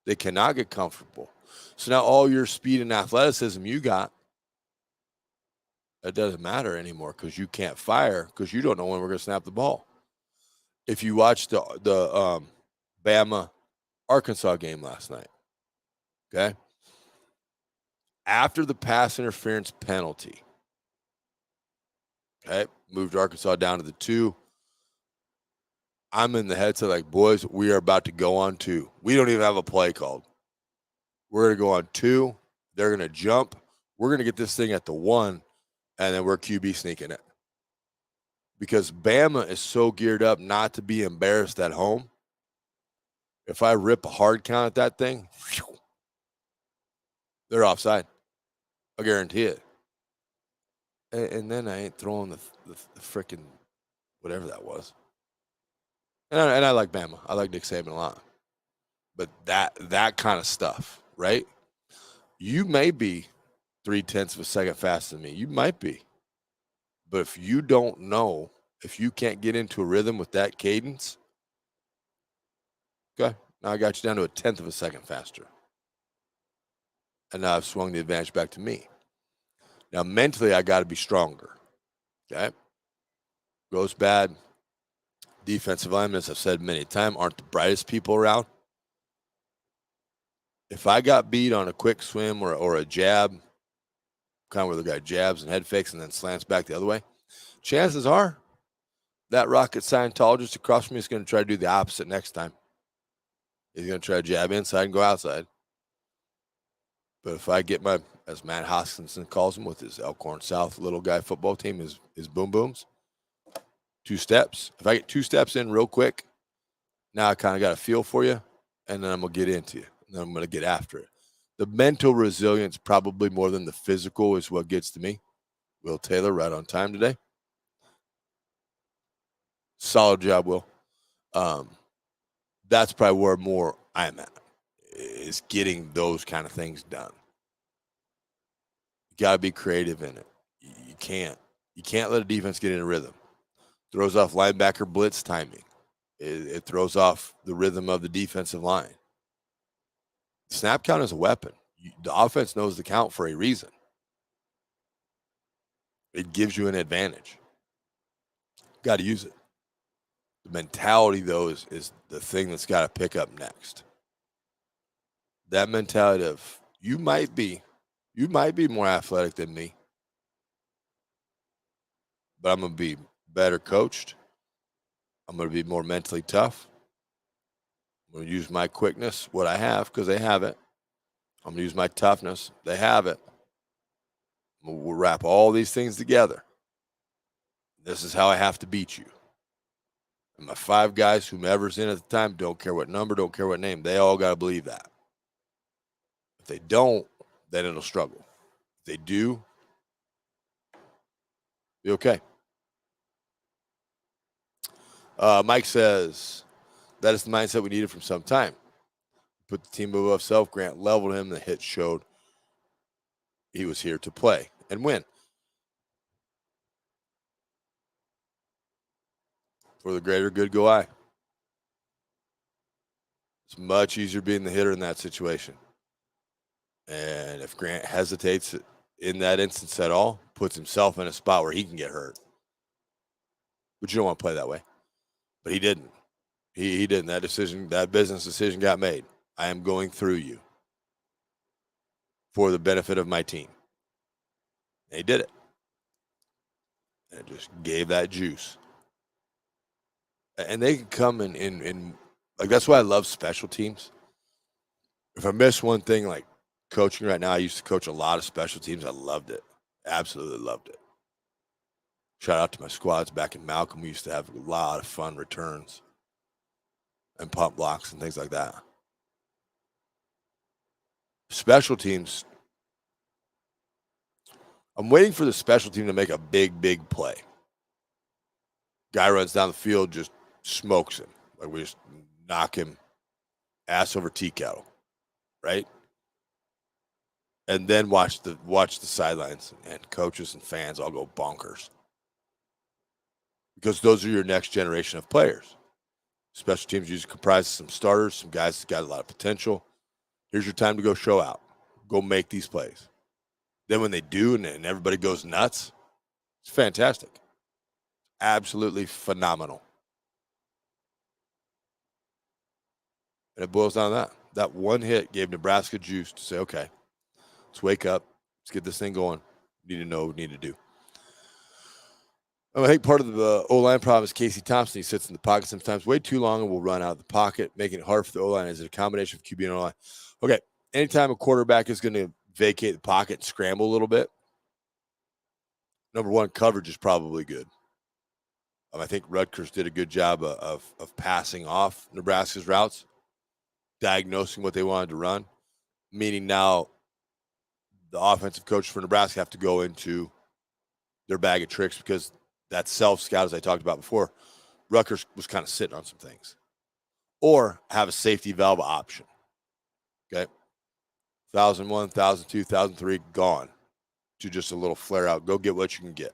They cannot get comfortable. So now all your speed and athleticism you got, it doesn't matter anymore because you can't fire because you don't know when we're going to snap the ball. If you watched the Bama Arkansas game last night, okay, after the pass interference penalty, okay, moved Arkansas down to the 2. I'm in the headset like, boys, we are about to go on 2. We don't even have a play called. We're going to go on 2. They're going to jump. We're going to get this thing at the 1, and then we're QB sneaking it. Because Bama is so geared up not to be embarrassed at home. If I rip a hard count at that thing, they're offside. I guarantee it. And then I ain't throwing the frickin' whatever that was. And I like Bama. I like Nick Saban a lot. But that kind of stuff, right? You may be 0.3 of a second faster than me. You might be. But if you don't know, if you can't get into a rhythm with that cadence, okay, now I got you down to 1/10 of a second faster. And now I've swung the advantage back to me. Now, mentally, I got to be stronger. Okay? Goes bad. Defensive linemen, as I've said many times, aren't the brightest people around. If I got beat on a quick swim or a jab, kind of where the guy jabs and head fakes and then slants back the other way, chances are that rocket Scientologist across from me is going to try to do the opposite next time. He's going to try to jab inside and go outside. But if I get my, as Matt Hoskinson calls him with his Elkhorn South little guy football team, his boom booms, 2 steps. If I get 2 steps in real quick, now I kind of got a feel for you, and then I'm going to get into you, and then I'm going to get after it. The mental resilience, probably more than the physical, is what gets to me. Will Taylor, right on time today. Solid job, Will. That's probably where more I'm at, is getting those kind of things done. You got to be creative in it. You can't let a defense get in a rhythm. Throws off linebacker blitz timing. It throws off the rhythm of the defensive line. Snap count is a weapon. The offense knows the count for a reason. It gives you an advantage. Got to use it. The mentality, though, is the thing that's got to pick up next. That mentality of you might be more athletic than me, but I'm going to be better coached. I'm going to be more mentally tough. I'm going to use my quickness, what I have, because they have it. I'm going to use my toughness. They have it. We'll wrap all these things together. This is how I have to beat you. And my 5 guys, whomever's in at the time, don't care what number, don't care what name, they all got to believe that. If they don't, then it'll struggle. If they do, be okay. Mike says, that is the mindset we needed from some time. Put the team above self. Grant leveled him. The hit showed he was here to play and win. For the greater good go I. It's much easier being the hitter in that situation. And if Grant hesitates in that instance at all, puts himself in a spot where he can get hurt. But you don't want to play that way. But he didn't. He didn't. That business decision got made. I am going through you for the benefit of my team. And he did it. And just gave that juice. And they can come in like, that's why I love special teams. If I miss one thing, like coaching right now, I used to coach a lot of special teams. I loved it. Absolutely loved it. Shout out to my squads back in Malcolm. We used to have a lot of fun returns and pump blocks and things like that. Special teams, I'm waiting for the special team to make a big play. Guy runs down the field, just smokes him. Like we just knock him ass over tea kettle, right? And then watch the sidelines and coaches and fans all go bonkers. Because those are your next generation of players. Special teams usually comprise of some starters, some guys that got a lot of potential. Here's your time to go show out. Go make these plays. Then when they do and everybody goes nuts, it's fantastic. Absolutely phenomenal. And it boils down to that. That one hit gave Nebraska juice to say, okay, let's wake up. Let's get this thing going. We need to know what we need to do. I think part of the O-line problem is Casey Thompson. He sits in the pocket sometimes way too long and will run out of the pocket, making it hard for the O-line. Is it a combination of QB and O-line? Okay, anytime a quarterback is going to vacate the pocket and scramble a little bit, number one, coverage is probably good. I think Rutgers did a good job of passing off Nebraska's routes. diagnosing what they wanted to run, meaning now the offensive coach for Nebraska have to go into their bag of tricks because that self-scout, as I talked about before, Rutgers was kind of sitting on some things. Or have a safety valve option. Okay? 1,001, 1,002, 1,003, gone to just a little flare out. Go get what you can get.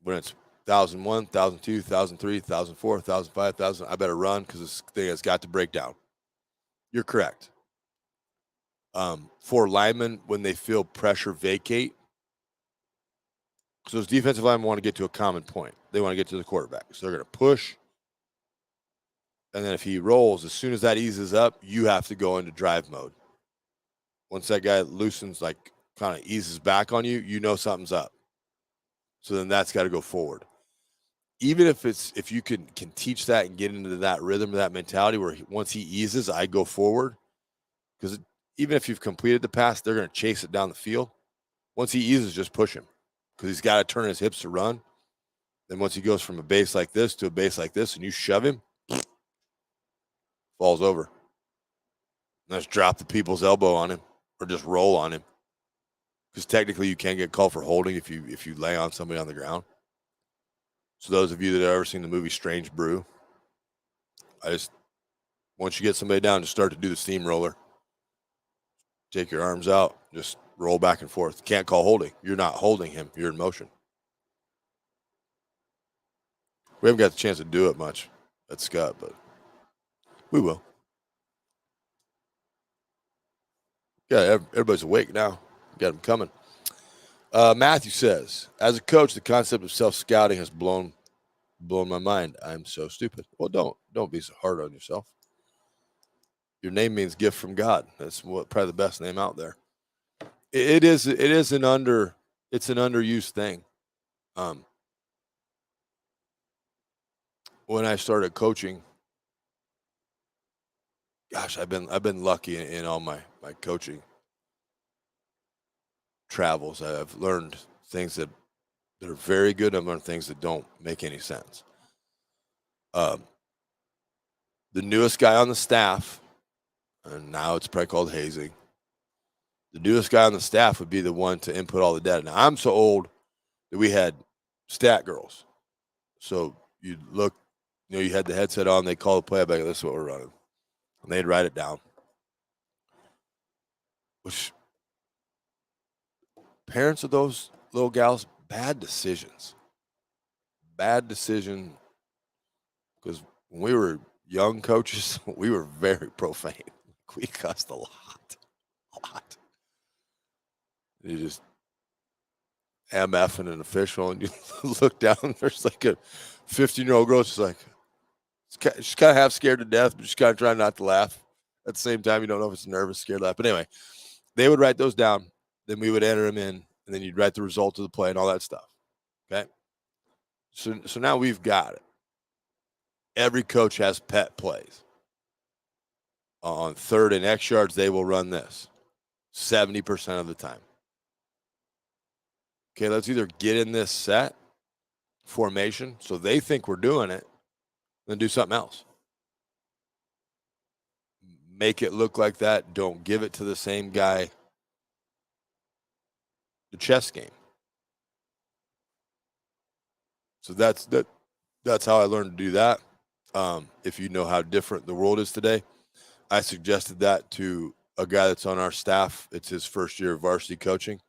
When it's 1,001, 1,002, 1,003, 1,004, 1,005, 1,000, I better run because this thing has got to break down. You're correct. For linemen, when they feel pressure vacate, so those defensive linemen want to get to a common point. They want to get to the quarterback. So they're going to push. And then if he rolls, as soon as that eases up, you have to go into drive mode. Once that guy loosens, like kind of eases back on you, you know something's up. So then that's got to go forward. Even if you can teach that and get into that rhythm, that mentality where once he eases, I go forward. Because even if you've completed the pass, they're going to chase it down the field. Once he eases, just push him because he's got to turn his hips to run. Then once he goes from a base like this to a base like this and you shove him, falls over. Let's drop the people's elbow on him or just roll on him. Because technically you can get called for holding if you lay on somebody on the ground. So those of you that have ever seen the movie Strange Brew, once you get somebody down, just start to do the steamroller. Take your arms out, just roll back and forth. Can't call holding. You're not holding him. You're in motion. We haven't got the chance to do it much at Scott, but we will. Yeah, everybody's awake now. Got them coming. Matthew says, as a coach, the concept of self-scouting has blown my mind. I'm so stupid. Well, don't be so hard on yourself. Your name means gift from God. That's probably the best name out there. It's an underused thing. When I started coaching, gosh, I've been lucky in all my coaching travels. I've learned things that are very good. I've learned things that don't make any sense. The newest guy on the staff, and now it's probably called hazing. The newest guy on the staff would be the one to input all the data. Now, I'm so old that we had stat girls. So you'd look, you had the headset on, they call the play back, this is what we're running. And they'd write it down. Which, parents of those little gals, bad decisions. Bad decision. Because when we were young coaches, we were very profane. We cussed a lot. You just MFing an official, and you look down, and there's like a 15-year-old girl just like, she's kind of half scared to death, but she's kind of trying not to laugh. At the same time, you don't know if it's nervous, scared, laugh. But anyway, they would write those down. Then we would enter them in, and then you'd write the result of the play and all that stuff. Okay? So now we've got it. Every coach has pet plays. On third and X yards, they will run this 70% of the time. Okay, let's either get in this set formation so they think we're doing it, then do something else. Make it look like that. Don't give it to the same guy. The chess game. So that's how I learned to do that. If you know how different the world is today, I suggested that to a guy that's on our staff. It's his first year of varsity coaching.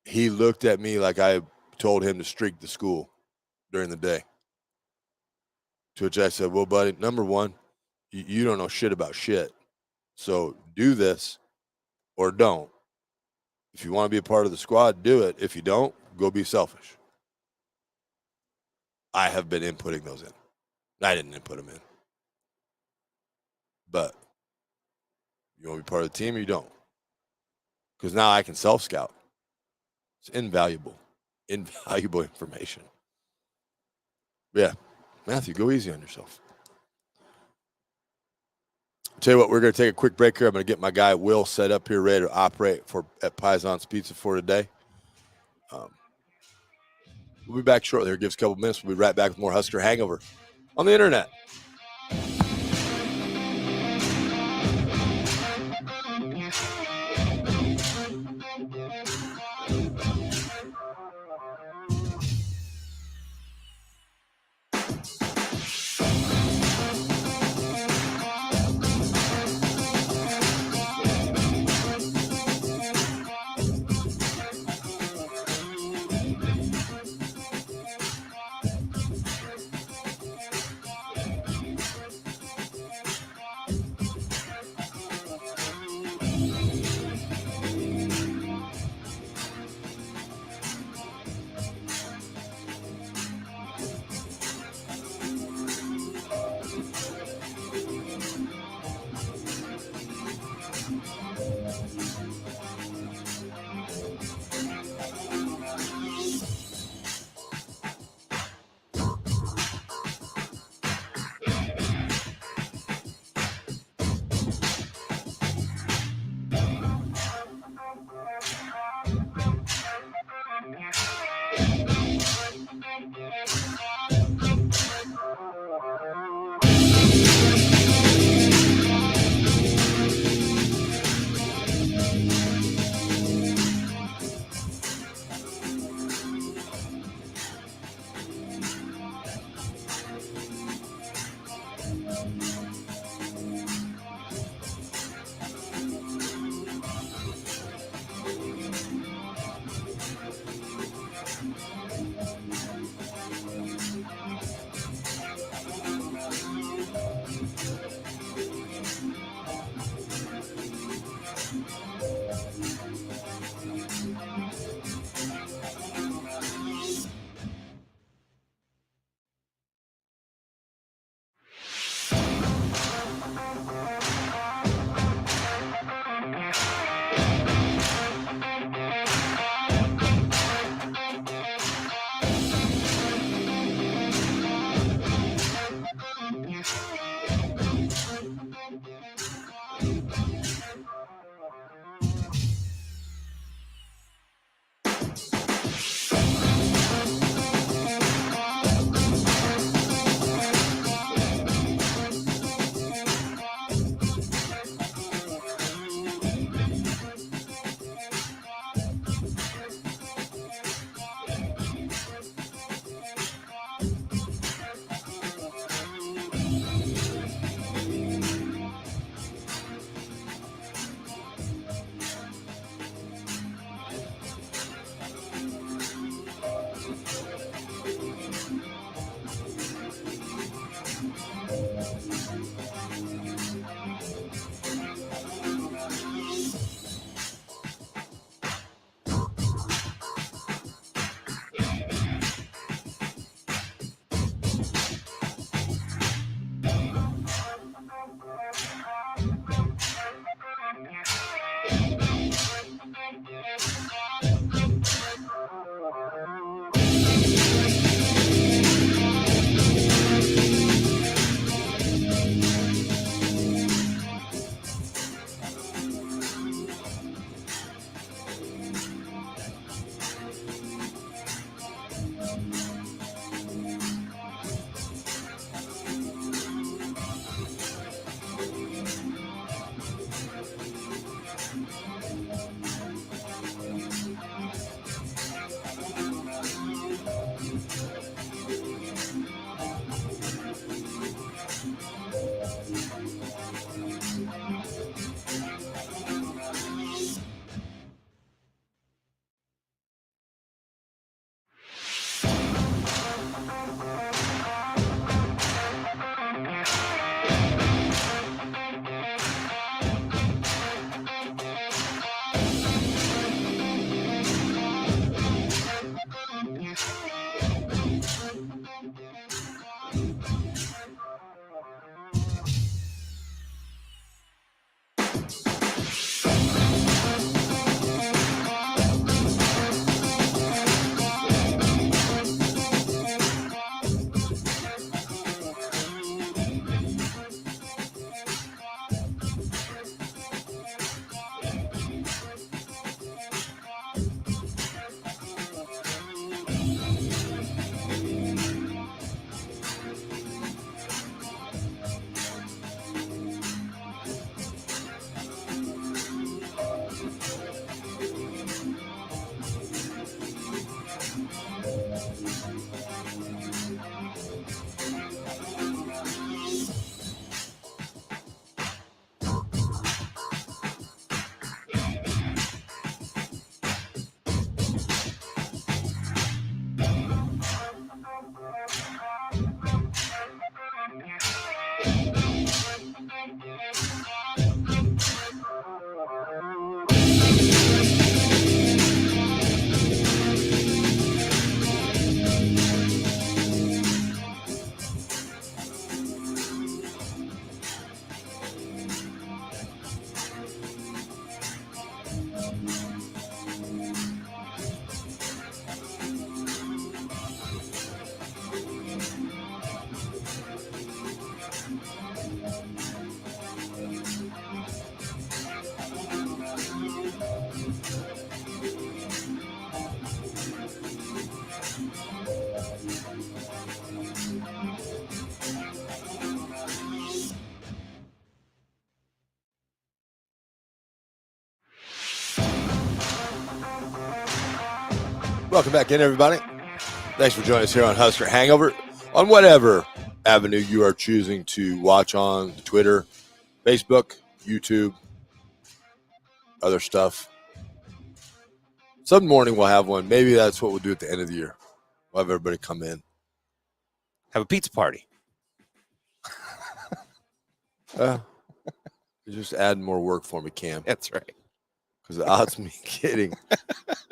He looked at me like I told him to streak the school during the day. To which I said, well, buddy, number one, you don't know shit about shit. So do this or don't. If you want to be a part of the squad, do it. If you don't, go be selfish. I have been inputting those in. I didn't input them in. But you want to be part of the team or you don't? Because now I can self-scout. It's invaluable information. Yeah, Matthew, go easy on yourself. I'll tell you what, we're going to take a quick break here. I'm going to get my guy Will set up here, ready to operate at Paisan's Pizza for today. We'll be back shortly. Here, give us a couple minutes. We'll be right back with more Husker Hangover on the internet. Welcome back in, everybody. Thanks for joining us here on Husker Hangover. On whatever avenue you are choosing to watch on, Twitter, Facebook, YouTube, other stuff. Some morning we'll have one. Maybe that's what we'll do at the end of the year. We'll have everybody come in. Have a pizza party. You're just adding more work for me, Cam. That's right. Because the odds of me getting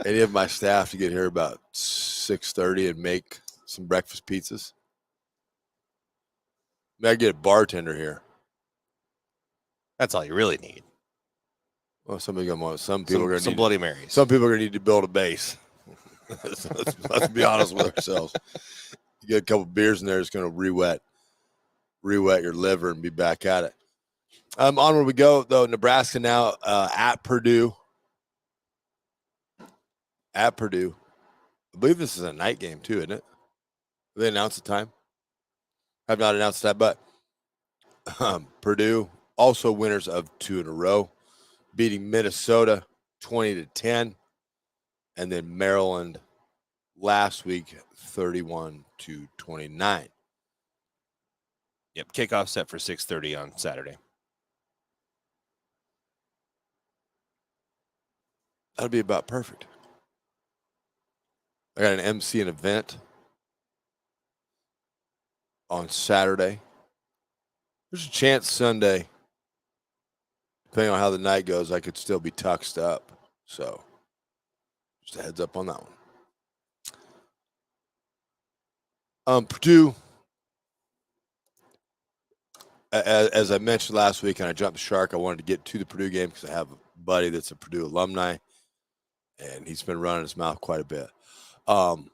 any of my staff to get here about 6:30 and make some breakfast pizzas. I get a bartender here. That's all you really need. Well, some people are going to some need Bloody Marys. Some people are going to need to build a base. let's be honest with ourselves. You get a couple beers in there, it's going to re-wet your liver and be back at it. Onward we go, though. Nebraska now at Purdue. At Purdue. I believe this is a night game, too, isn't it? Have they announced the time? Have not announced that, but Purdue also winners of 2 in a row, beating Minnesota 20-10, and then Maryland last week 31-29. Yep, kickoff set for 6:30 on Saturday. That'll be about perfect. I got an MC an event on Saturday. There's a chance Sunday, depending on how the night goes, I could still be tuxed up. So, just a heads up on that one. Purdue, as I mentioned last week, and I jumped the shark, I wanted to get to the Purdue game because I have a buddy that's a Purdue alumni, and he's been running his mouth quite a bit. Brom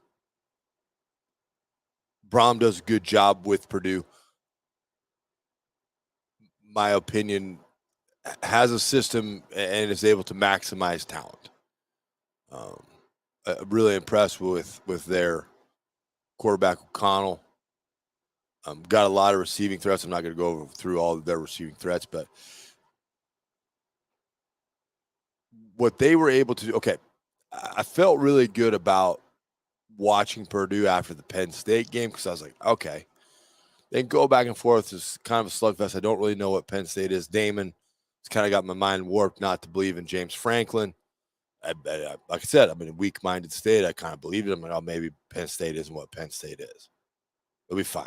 does a good job with Purdue. My opinion, has a system and is able to maximize talent. I'm really impressed with their quarterback O'Connell. Got a lot of receiving threats. I'm not going to go through all of their receiving threats, but what they were able to do, okay, I felt really good about watching Purdue after the Penn State game because I was like, okay, they can go back and forth. It's kind of a slugfest. I don't really know what Penn State is. Damon has kind of got my mind warped not to believe in James Franklin. Like I said, I'm in a weak-minded state. I kind of believed it. I'm like, oh, maybe Penn State isn't what Penn State is. It'll be fine.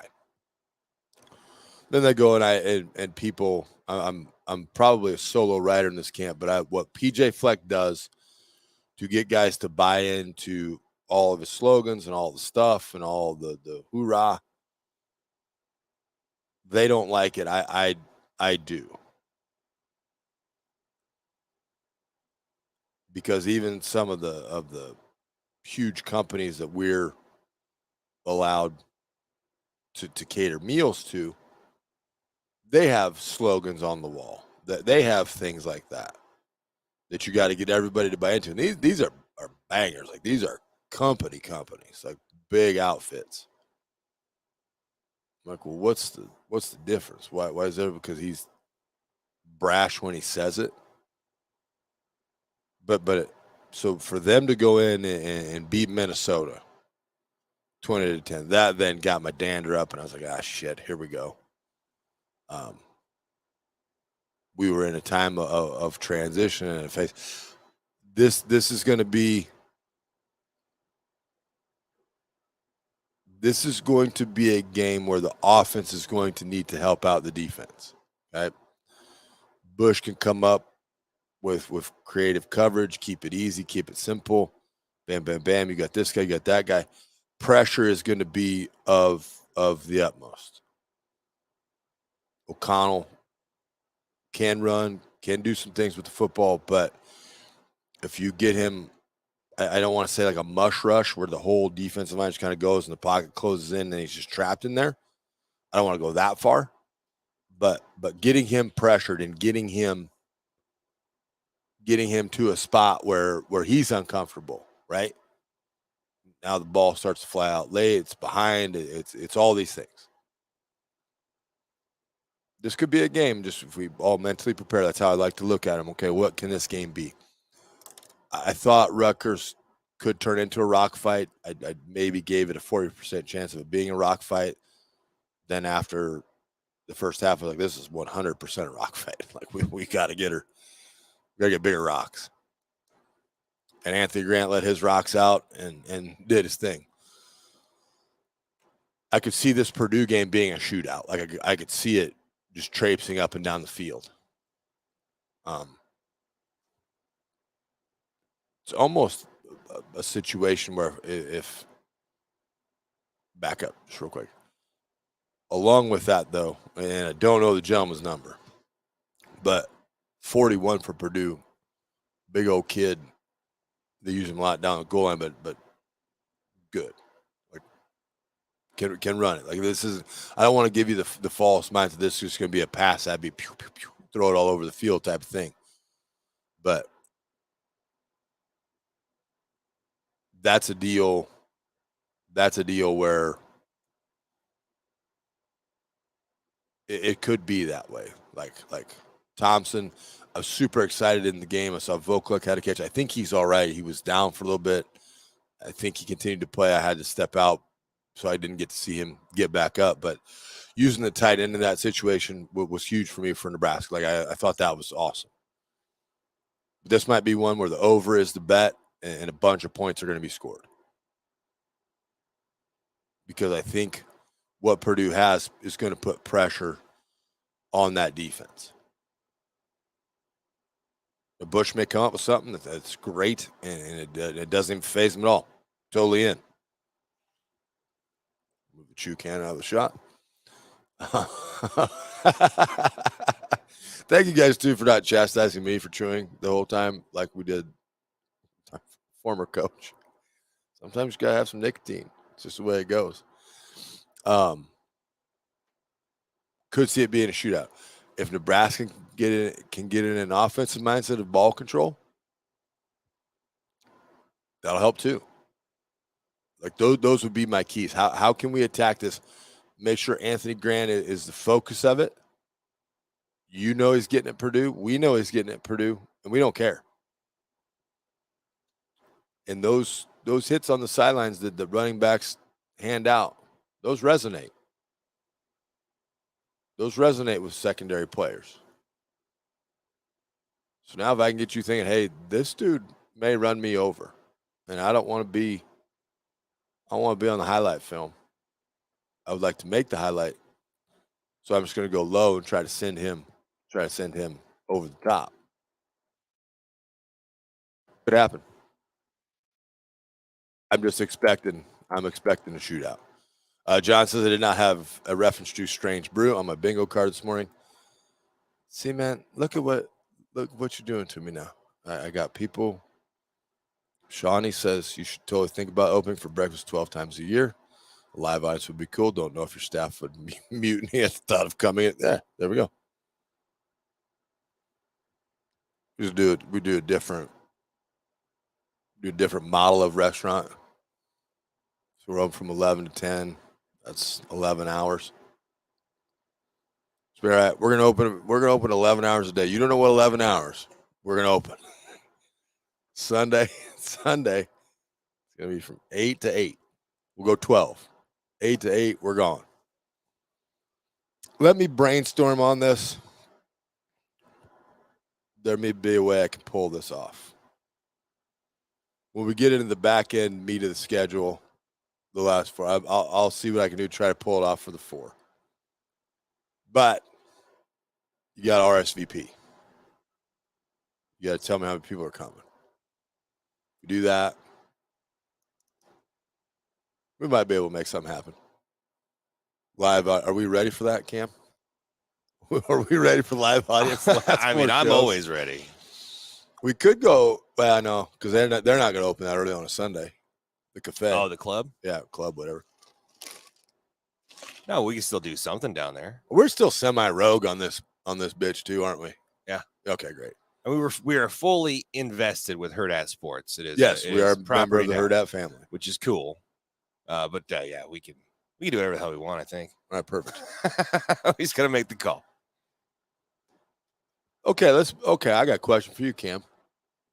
Then they go and people. I'm probably a solo writer in this camp, but what PJ Fleck does to get guys to buy into all of his slogans and all the stuff and all the hoorah, they don't like it. I do. Because even some of the huge companies that we're allowed to cater meals to, they have slogans on the wall. That they have things like that you got to get everybody to buy into. And these are bangers. Like these are companies, like big outfits. I'm like, well, what's the difference? Why is it because he's brash when he says it? But so for them to go in and beat Minnesota 20-10, that then got my dander up, and I was like, ah, shit, here we go. We were in a time of transition and phase. This is going to be. This is going to be a game where the offense is going to need to help out the defense. Right? Bush can come up with creative coverage, keep it easy, keep it simple. Bam, bam, bam. You got this guy, you got that guy. Pressure is going to be of the utmost. O'Connell can run, can do some things with the football, but if you get him, I don't want to say like a mush rush where the whole defensive line just kind of goes and the pocket closes in and he's just trapped in there. I don't want to go that far, but getting him pressured and getting him to a spot where he's uncomfortable, right? Now the ball starts to fly out late. It's behind. It's all these things. This could be a game. Just if we all mentally prepare, that's how I like to look at them. Okay, what can this game be? I thought Rutgers could turn into a rock fight. I maybe gave it a 40% chance of it being a rock fight. Then after the first half, I was like, this is 100% a rock fight. Like we got to get her. We got to get bigger rocks. And Anthony Grant let his rocks out and did his thing. I could see this Purdue game being a shootout. Like I could see it just traipsing up and down the field. It's almost a situation where if back up just real quick. Along with that, though, and I don't know the gentleman's number, but 41 for Purdue, big old kid. They use him a lot down the goal line, but good. Like can run it. Like this is. I don't want to give you the false mind that this is just going to be a pass. That'd be pew, pew, pew, throw it all over the field type of thing. But that's a deal. That's a deal where it could be that way. Like Thompson, I was super excited in the game. I saw Vokalek had a catch. I think he's all right. He was down for a little bit. I think he continued to play. I had to step out, so I didn't get to see him get back up. But using the tight end in that situation was huge for me for Nebraska. Like I thought that was awesome. But this might be one where the over is the bet, and a bunch of points are going to be scored. Because I think what Purdue has is going to put pressure on that defense. The Bush may come up with something that's great, and it doesn't even faze him at all. Totally in. Move the chew can out of the shot. Thank you guys, too, for not chastising me for chewing the whole time like we did former coach. Sometimes you got to have some nicotine. It's just the way it goes. Could see it being a shootout. If Nebraska can get in an offensive mindset of ball control, that'll help too. Like those would be my keys. How can we attack this? Make sure Anthony Grant is the focus of it. You know he's getting at Purdue. We know he's getting at Purdue, and we don't care. And those hits on the sidelines that the running backs hand out, those resonate. Those resonate with secondary players. So now if I can get you thinking, hey, this dude may run me over, and I don't want to be on the highlight film. I would like to make the highlight. So I'm just going to go low and try to send him over the top. Could happen. I'm expecting a shootout. John says I did not have a reference to Strange Brew on my bingo card this morning. See, man, look what you're doing to me now. I got people. Shawnee says you should totally think about opening for breakfast 12 times a year. A live audience would be cool. Don't know if your staff would mutiny at the thought of coming in. Yeah, there we go. We do a different model of restaurant. So we're open from 11 to 10. That's 11 hours. So all right, we're gonna open 11 hours a day. You don't know what 11 hours we're gonna open. Sunday. It's gonna be from 8 to 8. We'll go 12. 8 to 8, we're gone. Let me brainstorm on this. There may be a way I can pull this off. When we get into the back end meat of the schedule, the last 4, I'll see what I can do to try to pull it off for the 4. But you got RSVP. You got to tell me how many people are coming. If you do that, we might be able to make something happen. Live, are we ready for that, Cam? Are we ready for live audience? I mean, I'm always ready. We could go. Well, I know because they're not going to open that early on a Sunday. The cafe. Oh, the club. Yeah, club, whatever. No, we can still do something down there. We're still semi-rogue on this bitch too, aren't we? Yeah. Okay, great. And we are fully invested with Hurrdat Sports. It is. Yes, we are a member of the Hurrdat family, which is cool. But yeah, we can do whatever the hell we want. I think. All right, perfect. He's gonna make the call. Okay, I got a question for you, Cam.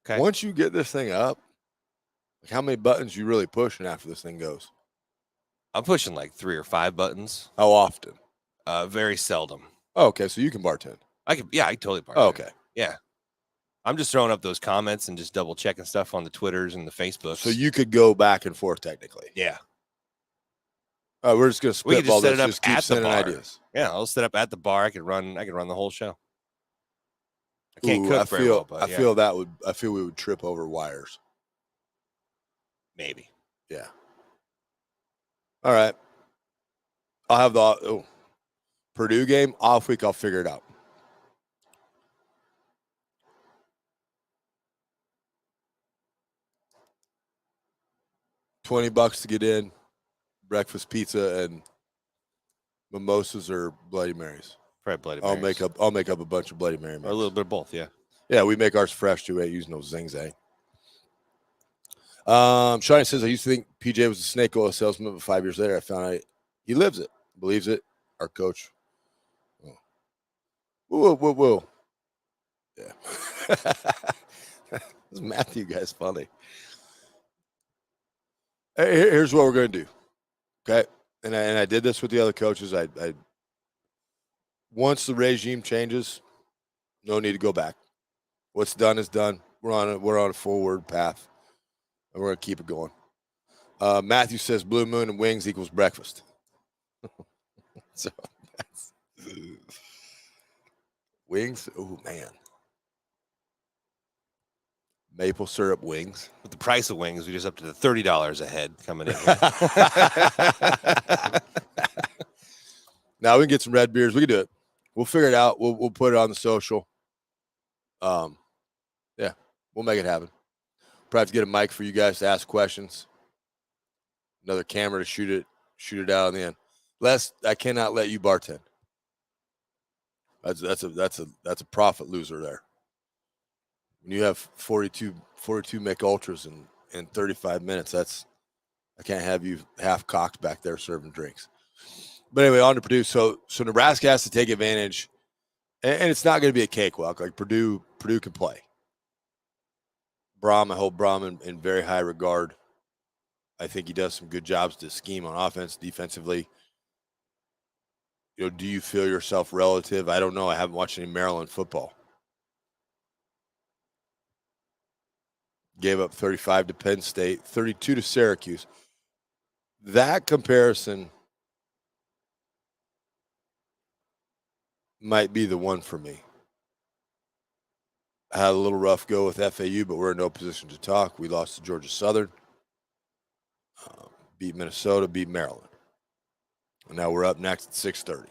Okay. Once you get this thing up, like how many buttons you really pushing after this thing goes? I'm pushing like 3 or 5 buttons. How often? Very seldom. Oh, okay, so you can bartend. I totally bartend. Oh, okay. Yeah. I'm just throwing up those comments and just double checking stuff on the Twitters and the Facebooks. So you could go back and forth technically. Yeah. We're just gonna spitball this. Just keep sending ideas. Yeah, I'll set up at the bar. I can run the whole show. I can't cook very well, but I feel we would trip over wires. Maybe. Yeah. All right. I'll have the Purdue game off week. I'll figure it out. $20 to get in. Breakfast pizza and mimosas or Bloody Marys. Probably Bloody Marys. I'll make up a bunch of Bloody Mary. Or a little bit of both, yeah. Yeah, we make ours fresh too. Using no zing-zang. Shawnee says I used to think PJ was a snake oil salesman, but 5 years later I found out he lives it, believes it. Our coach. Whoa. Yeah. This Matthew guy's funny. Here's what we're gonna do. Okay. And I did this with the other coaches. I once the regime changes, no need to go back. What's done is done. We're on a forward path, and we're gonna keep it going. Matthew says blue moon and wings equals breakfast. So that's wings. Oh man, maple syrup wings. With the price of wings, we just up to the $30 a head coming in. Now we can get some red beers. We can do it. We'll figure it out. We'll put it on the social. Yeah, we'll make it happen. Probably have to get a mic for you guys to ask questions. Another camera to shoot it out on the end. Les, I cannot let you bartend. That's a profit loser there. When you have 42 Mick Ultras in 35 minutes, I can't have you half cocked back there serving drinks. But anyway, on to Purdue. So Nebraska has to take advantage, and it's not going to be a cakewalk. Like Purdue can play. I hold Braum in very high regard. I think he does some good jobs to scheme on offense, defensively. Do you feel yourself relative? I don't know. I haven't watched any Maryland football. Gave up 35 to Penn State, 32 to Syracuse. That comparison might be the one for me. I had a little rough go with FAU, but we're in no position to talk. We lost to Georgia Southern, beat Minnesota, beat Maryland. And now we're up next at 6:30.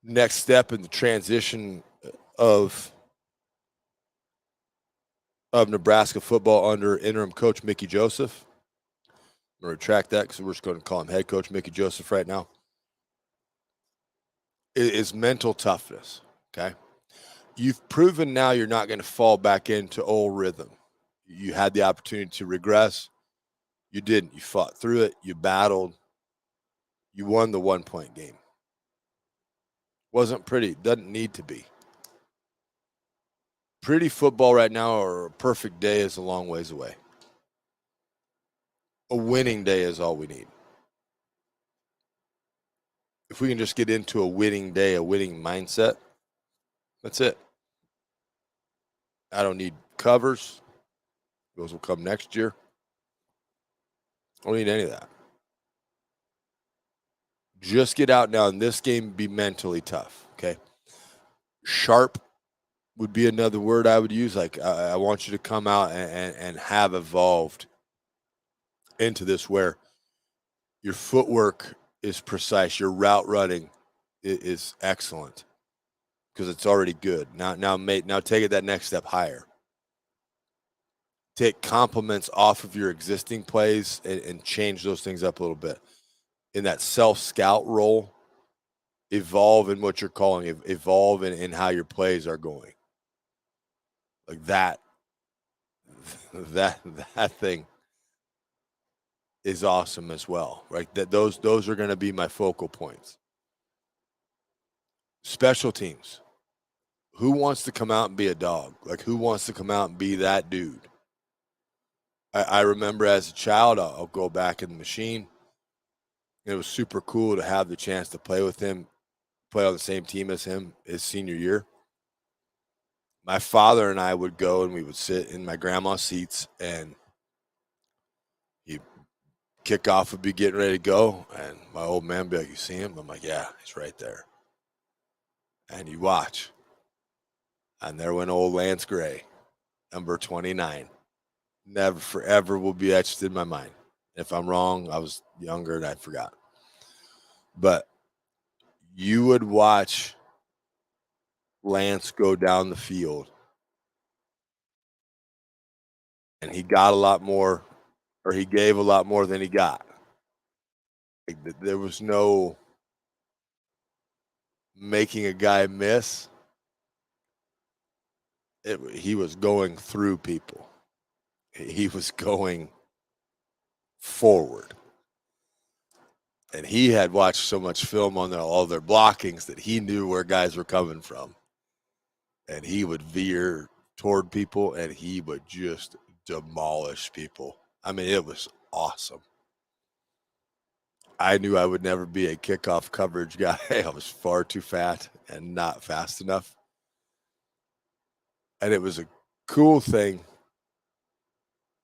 Next step in the transition of Nebraska football under interim coach Mickey Joseph. I'm going to retract that because we're just going to call him head coach Mickey Joseph right now. Is mental toughness, okay? You've proven now you're not going to fall back into old rhythm. You had the opportunity to regress. You didn't. You fought through it. You battled. You won the 1-point game. Wasn't pretty. Doesn't need to be. Pretty football right now or a perfect day is a long ways away. A winning day is all we need. If we can just get into a winning day, a winning mindset, that's it. I don't need covers. Those will come next year. I don't need any of that. Just get out now in this game, be mentally tough, okay? Sharp would be another word I would use. Like, I want you to come out and have evolved into this where your footwork is precise, your route running is excellent because it's already good. Now take it that next step higher. Take compliments off of your existing plays and change those things up a little bit. In that self-scout role, evolve in what you're calling, evolve in how your plays are going. Like that thing is awesome as well, right? Those are going to be my focal points. Special teams. Who wants to come out and be a dog? Like, who wants to come out and be that dude? I remember as a child, I'll go back in the machine. It was super cool to have the chance to play with him, play on the same team as him his senior year. My father and I would go and we would sit in my grandma's seats and kickoff would be getting ready to go. And my old man would be like, "You see him?" I'm like, "Yeah, he's right there." And you watch. And there went old Lance Gray, number 29. Never, forever will be etched in my mind. If I'm wrong, I was younger and I forgot. But you would watch Lance go down the field. And he got a lot more, or he gave a lot more than he got. Like, there was no making a guy miss. He was going through people. He was going forward. And he had watched so much film on all their blockings that he knew where guys were coming from. And he would veer toward people and he would just demolish people. I mean, it was awesome. I knew I would never be a kickoff coverage guy. I was far too fat and not fast enough. And it was a cool thing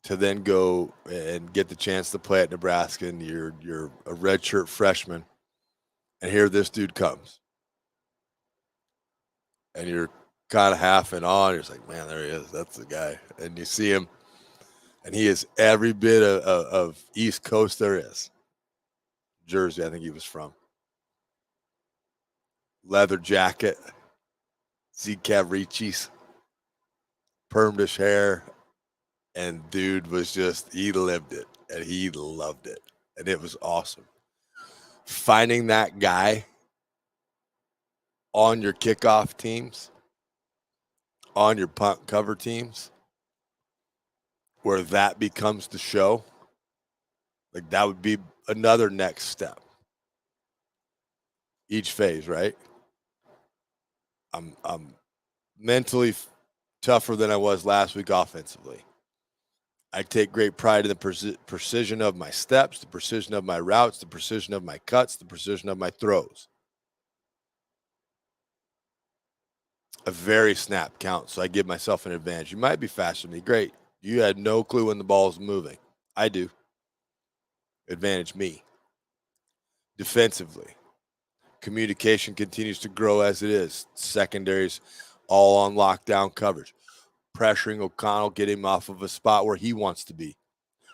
to then go and get the chance to play at Nebraska, and you're a redshirt freshman, and here this dude comes. And you're kind of half and on. You're just like, man, there he is. That's the guy. And you see him, and he is every bit of East Coast there is. Jersey, I think he was from. Leather jacket, Z-Cavricis, permed-ish hair, and dude was just, he lived it, and he loved it, and it was awesome. Finding that guy on your kickoff teams, on your punt cover teams, where that becomes the show, like that would be another next step. Each phase, right? I'm mentally tougher than I was last week offensively. I take great pride in the precision of my steps, the precision of my routes, the precision of my cuts, the precision of my throws. A very snap count, so I give myself an advantage. You might be faster than me. Great. You had no clue when the ball is moving. I do. Advantage me. Defensively, communication continues to grow as it is. Secondaries all on lockdown coverage. Pressuring O'Connell, get him off of a spot where he wants to be.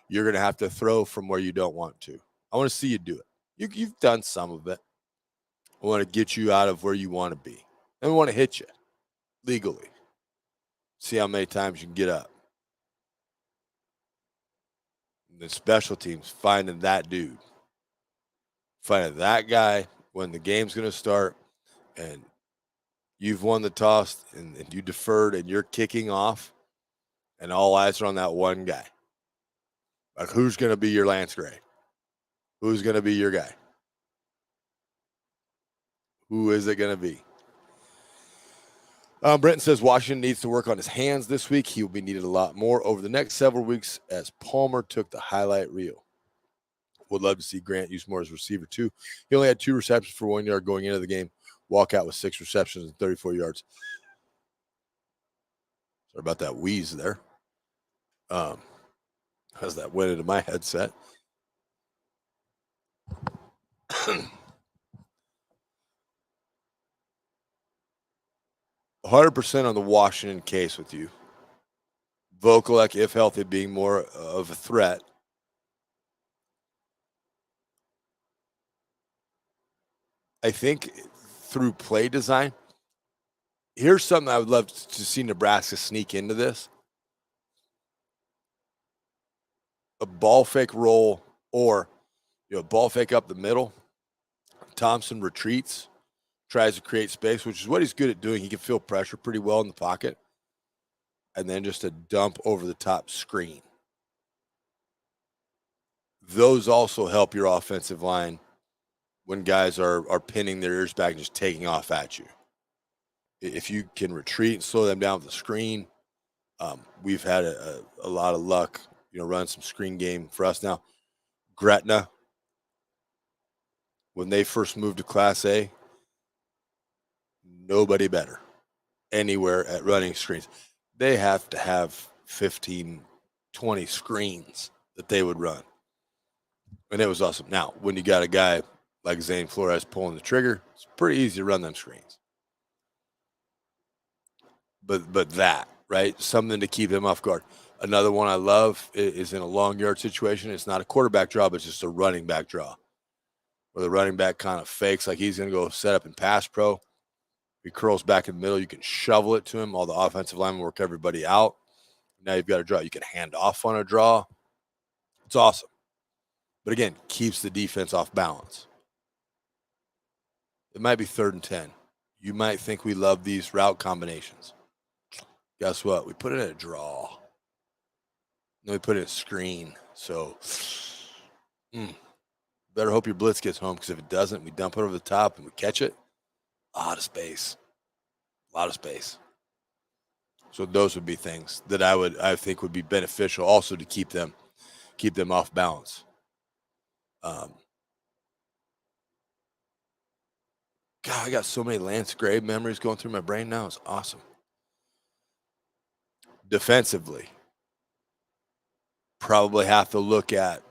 You're going to have to throw from where you don't want to. I want to see you do it. You've done some of it. I want to get you out of where you want to be. And we want to hit you legally. See how many times you can get up. And the special teams, finding that dude. Finding that guy when the game's going to start and you've won the toss and you deferred and you're kicking off and all eyes are on that one guy. Like, who's going to be your Lance Gray? Who's going to be your guy? Who is it going to be? Brenton says Washington needs to work on his hands this week. He will be needed a lot more over the next several weeks as Palmer took the highlight reel. Would love to see Grant use more as receiver too. He only had 2 receptions for 1 yard going into the game. Walkout with 6 receptions and 34 yards. Sorry about that wheeze there. As that went into my headset. 100% on the Washington case with you. Vokalek, if healthy, being more of a threat. I think through play design, here's something I would love to see Nebraska sneak into this. A ball fake roll or ball fake up the middle. Thompson retreats, tries to create space, which is what he's good at doing. He can feel pressure pretty well in the pocket. And then just a dump over the top screen. Those also help your offensive line when guys are pinning their ears back and just taking off at you. If you can retreat and slow them down with the screen, we've had a lot of luck, running some screen game for us now. Gretna, when they first moved to Class A, nobody better anywhere at running screens. They have to have 15, 20 screens that they would run. And it was awesome. Now, when you got a guy like Zane Flores pulling the trigger, it's pretty easy to run them screens. But that, right? Something to keep him off guard. Another one I love is in a long yard situation. It's not a quarterback draw, but it's just a running back draw. Where the running back kind of fakes like he's going to go set up in pass pro. He curls back in the middle. You can shovel it to him. All the offensive linemen work everybody out. Now you've got a draw. You can hand off on a draw. It's awesome. But again, keeps the defense off balance. It might be 3rd and 10. You might think we love these route combinations. Guess what? We put it in a draw. Then we put it in a screen. So better hope your blitz gets home, because if it doesn't, we dump it over the top and we catch it. A lot of space. So those would be things that I think would be beneficial also to keep them off balance. God, I got so many Lance Gray memories going through my brain now. It's awesome. Defensively, probably have to look at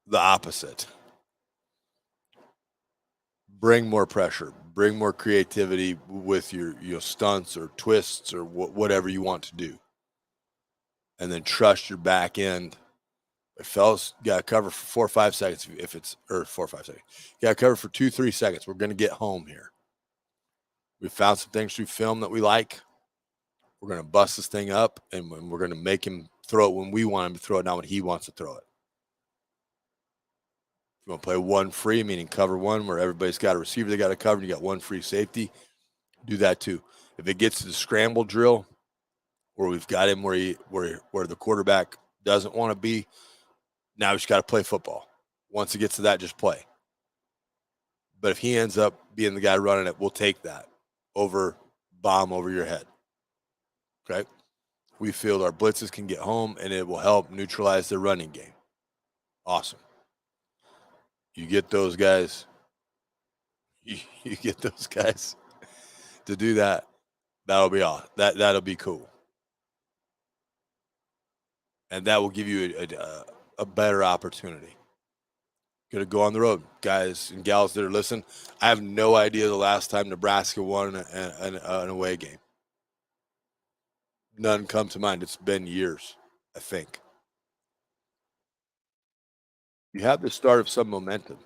the opposite. Bring more pressure, bring more creativity with your stunts or twists or whatever you want to do. And then trust your back end. If fellas got to cover for 4 or 5 seconds, or 4 or 5 seconds. Got to cover for 2-3 seconds. We're going to get home here. We found some things through film that we like. We're going to bust this thing up, and we're going to make him throw it when we want him to throw it, not when he wants to throw it. If you want to play one free, meaning cover one, where everybody's got a receiver they got to cover, and you got one free safety, do that too. If it gets to the scramble drill, or we've got him where the quarterback doesn't want to be. Now he's got to play football. Once it gets to that, just play. But if he ends up being the guy running it, we'll take that over bomb over your head. Okay? We feel our blitzes can get home, and it will help neutralize the running game. Awesome. You get those guys. You get those guys to do that. That'll be awesome. That'll be cool, and that will give you a better opportunity. Going to go on the road, guys and gals that are listening. I have no idea the last time Nebraska won an away game. None come to mind. It's been years, I think. You have the start of some momentum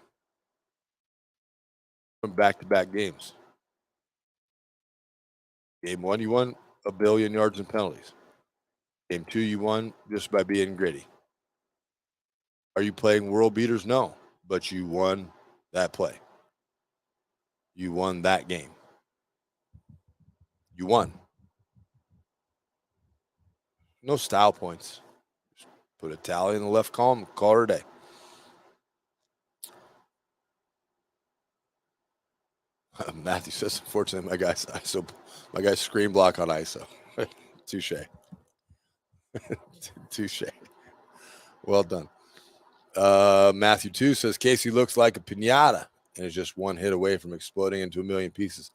from back-to-back games. Game 1, you won 1 billion yards in penalties. Game 2, you won just by being gritty. Are you playing world beaters? No, but you won that play. You won that game. You won. No style points. Just put a tally in the left column, call her a day. Matthew says, unfortunately, my guy's screen block on ISO. Touche. Touche. Well done. Matthew 2 says, Casey looks like a piñata and is just one hit away from exploding into a million pieces.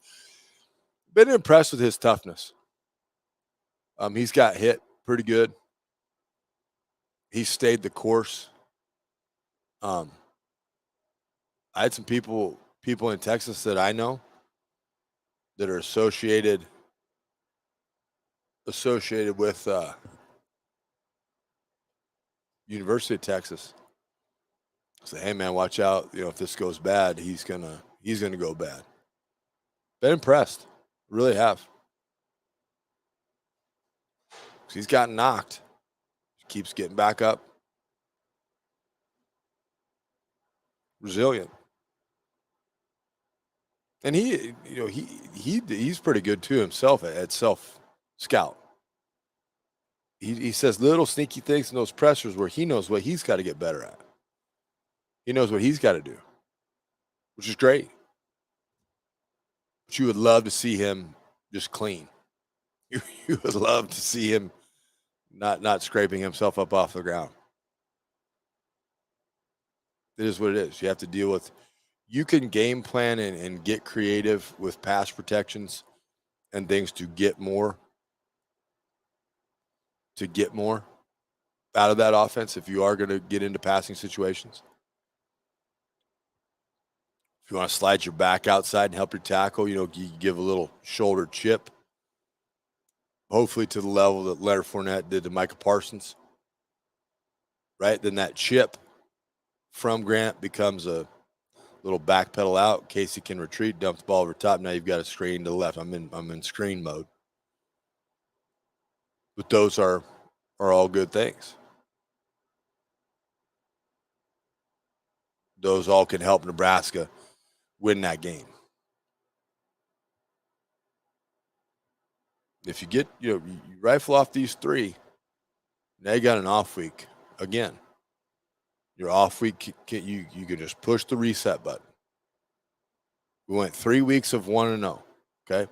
Been impressed with his toughness. He's got hit pretty good. He stayed the course. I had some people in Texas that I know that are associated with University of Texas. Say, hey man, watch out! You know, if this goes bad, he's gonna go bad. Been impressed, really have. He's gotten knocked, keeps getting back up. Resilient. And he's pretty good too himself at self scout. He says little sneaky things in those pressures where he knows what he's got to get better at. He knows what he's got to do, which is great. But you would love to see him just clean. You would love to see him not scraping himself up off the ground. It is what it is. You have to deal with. You can game plan and get creative with pass protections and things to get more out of that offense if you are going to get into passing situations. If you want to slide your back outside and help your tackle, you give a little shoulder chip, hopefully to the level that Leonard Fournette did to Micah Parsons, right? Then that chip from Grant becomes a little back pedal out. Casey can retreat, dump the ball over top. Now you've got a screen to the left. I'm in screen mode. But those are all good things. Those all can help Nebraska win that game. If you get, you rifle off these three, now you got an off week again. Your off week, you can just push the reset button. We went 3 weeks of 1-0. Okay.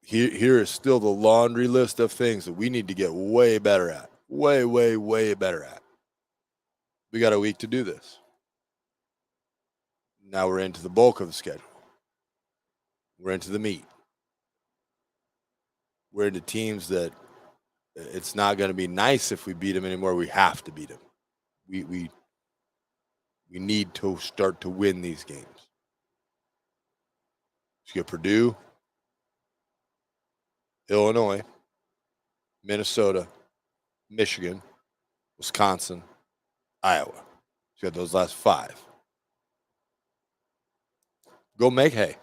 Here is still the laundry list of things that we need to get way better at. Way, way, way better at. We got a week to do this. Now we're into the bulk of the schedule. We're into the meat. We're into teams that it's not going to be nice if we beat them anymore. We have to beat them. We need to start to win these games. You get Purdue, Illinois, Minnesota, Michigan, Wisconsin, Iowa. You got those last 5. Go make hay.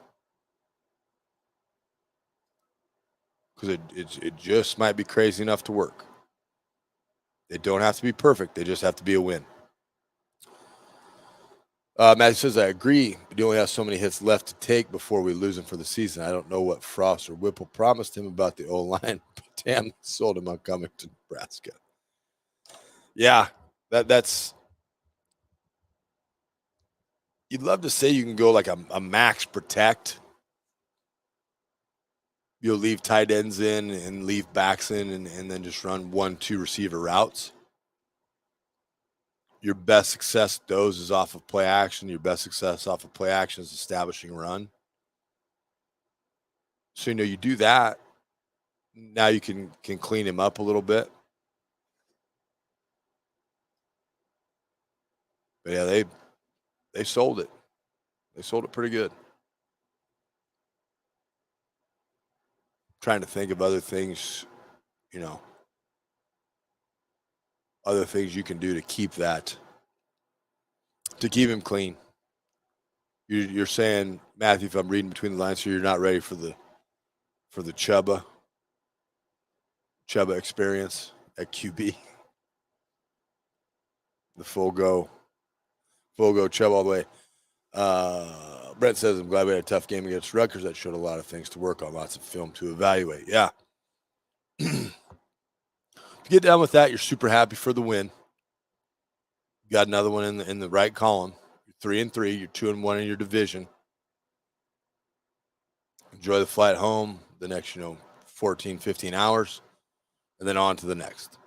Because it just might be crazy enough to work. They don't have to be perfect. They just have to be a win. Matt says, I agree. He only has so many hits left to take before we lose him for the season. I don't know what Frost or Whipple promised him about the O-line, but Damn, sold him on coming to Nebraska. Yeah, that's. You'd love to say you can go like a max protect. You'll leave tight ends in and leave backs in and then just run 1-2 receiver routes. Your best success with those is off of play action. Your best success off of play action is establishing a run. So, you do that. Now you can clean him up a little bit. But yeah, they sold it. They sold it pretty good. Trying to think of other things, other things you can do to keep him clean. You're saying, Matthew, if I'm reading between the lines here, you're not ready for the Chuba experience at QB. The full go Chuba all the way. Brent says, I'm glad we had a tough game against Rutgers. That showed a lot of things to work on, lots of film to evaluate. Yeah. If you get done with that, you're super happy for the win. You got another one in the right column. You're 3-3. You're 2-1 in your division. Enjoy the flight home the next, 14, 15 hours, and then on to the next.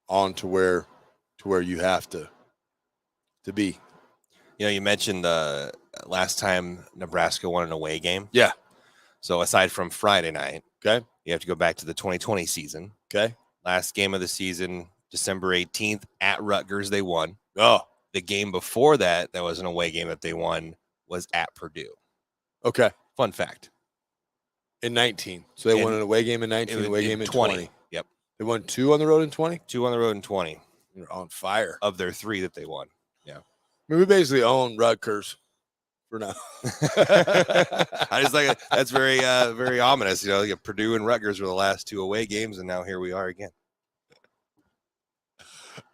On to where you have to be. You mentioned the last time Nebraska won an away game. Yeah. So aside from Friday night, okay, you have to go back to the 2020 season. Okay. Last game of the season, December 18th at Rutgers, they won. Oh. The game before that was an away game that they won, was at Purdue. Okay. Fun fact. In 19. So they won an away game in 19, away game in 20. Yep. They won 2 on the road in 20? 2 on the road in 20. You're on fire. Of their 3 that they won. Yeah. I mean, we basically own Rutgers for now. I just like that's very very ominous. Purdue and Rutgers were the last 2 away games, and now here we are again.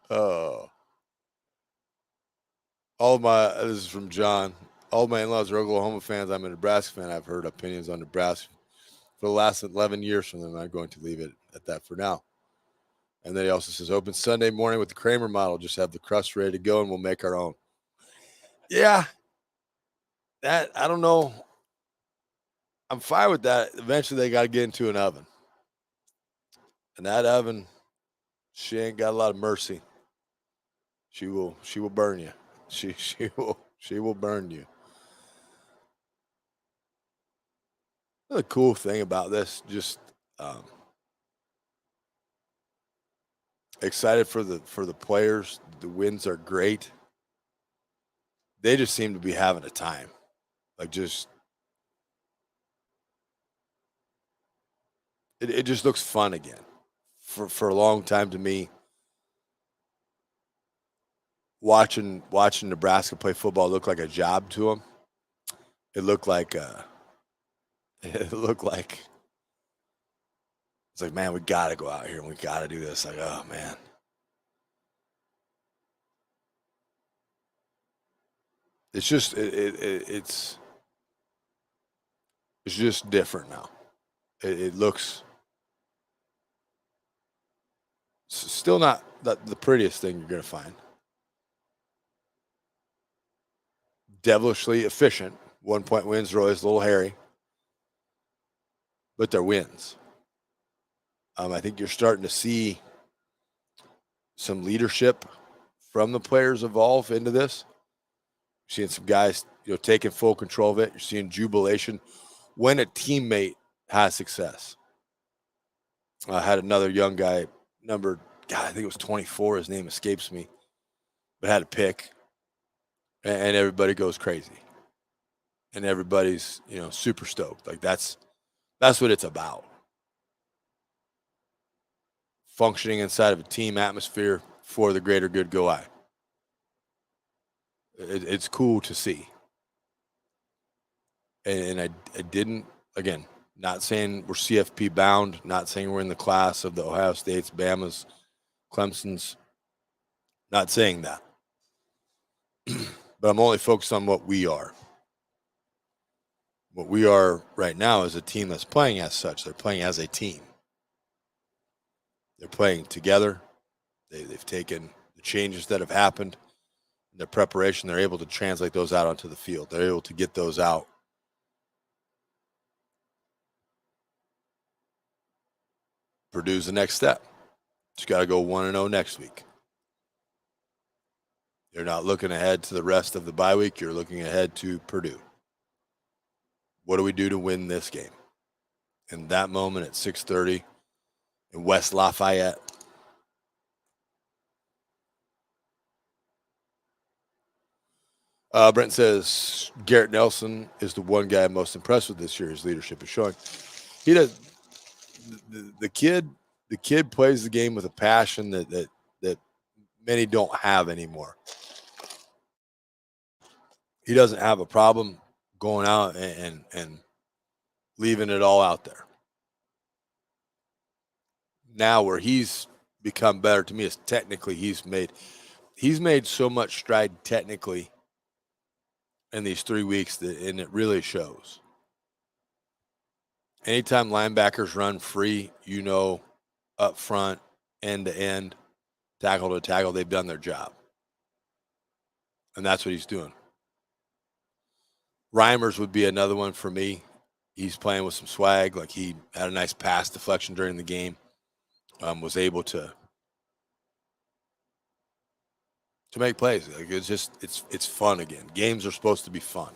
Oh. This is from John. All of my in-laws are Oklahoma fans. I'm a Nebraska fan. I've heard opinions on Nebraska for the last 11 years from them. I'm going to leave it at that for now. And then he also says, open Sunday morning with the Kramer model. Just have the crust ready to go, and we'll make our own. Yeah. That, I don't know. I'm fine with that. Eventually, they got to get into an oven. And that oven, she ain't got a lot of mercy. She will burn you. She will burn you. The cool thing about this, just excited for the players. The wins are great. They just seem to be having a time. Like it just looks fun again. For a long time to me, watching Nebraska play football looked like a job to them. It looked like it's like, man, we got to go out here and we got to do this. Like, oh man. It's just it's just different now. It looks still not the prettiest thing you're going to find. Devilishly efficient. 1-point wins are always a little hairy, but they're wins. I think you're starting to see some leadership from the players evolve into this. You're seeing some guys, taking full control of it. You're seeing jubilation when a teammate has success. I had another young guy, I think it was 24. His name escapes me, but had a pick, and everybody goes crazy. And everybody's, super stoked. Like that's what it's about. Functioning inside of a team atmosphere for the greater good go I. It's cool to see. And I didn't, again, not saying we're CFP bound, not saying we're in the class of the Ohio States, Bama's, Clemson's, not saying that. But I'm only focused on what we are. What we are right now is a team that's playing as such. They're playing as a team. They're playing together. They've taken the changes that have happened, their preparation. They're able to translate those out onto the field. They're able to get those out. Purdue's the next step. Just got to go 1-0 next week. You're not looking ahead to the rest of the bye week. You're looking ahead to Purdue. What do we do to win this game? In that moment at 6:30 in West Lafayette. Brent says Garrett Nelson is the one guy I'm most impressed with this year. His leadership is showing. He does. The kid plays the game with a passion that many don't have anymore. He doesn't have a problem going out and leaving it all out there. Now where he's become better to me is technically he's made so much stride technically in these 3 weeks and it really shows. Anytime linebackers run free, up front, end to end, tackle to tackle, they've done their job. And that's what he's doing. Reimers would be another one for me. He's playing with some swag. Like he had a nice pass deflection during the game. Was able to make plays. Like it's fun again. Games are supposed to be fun.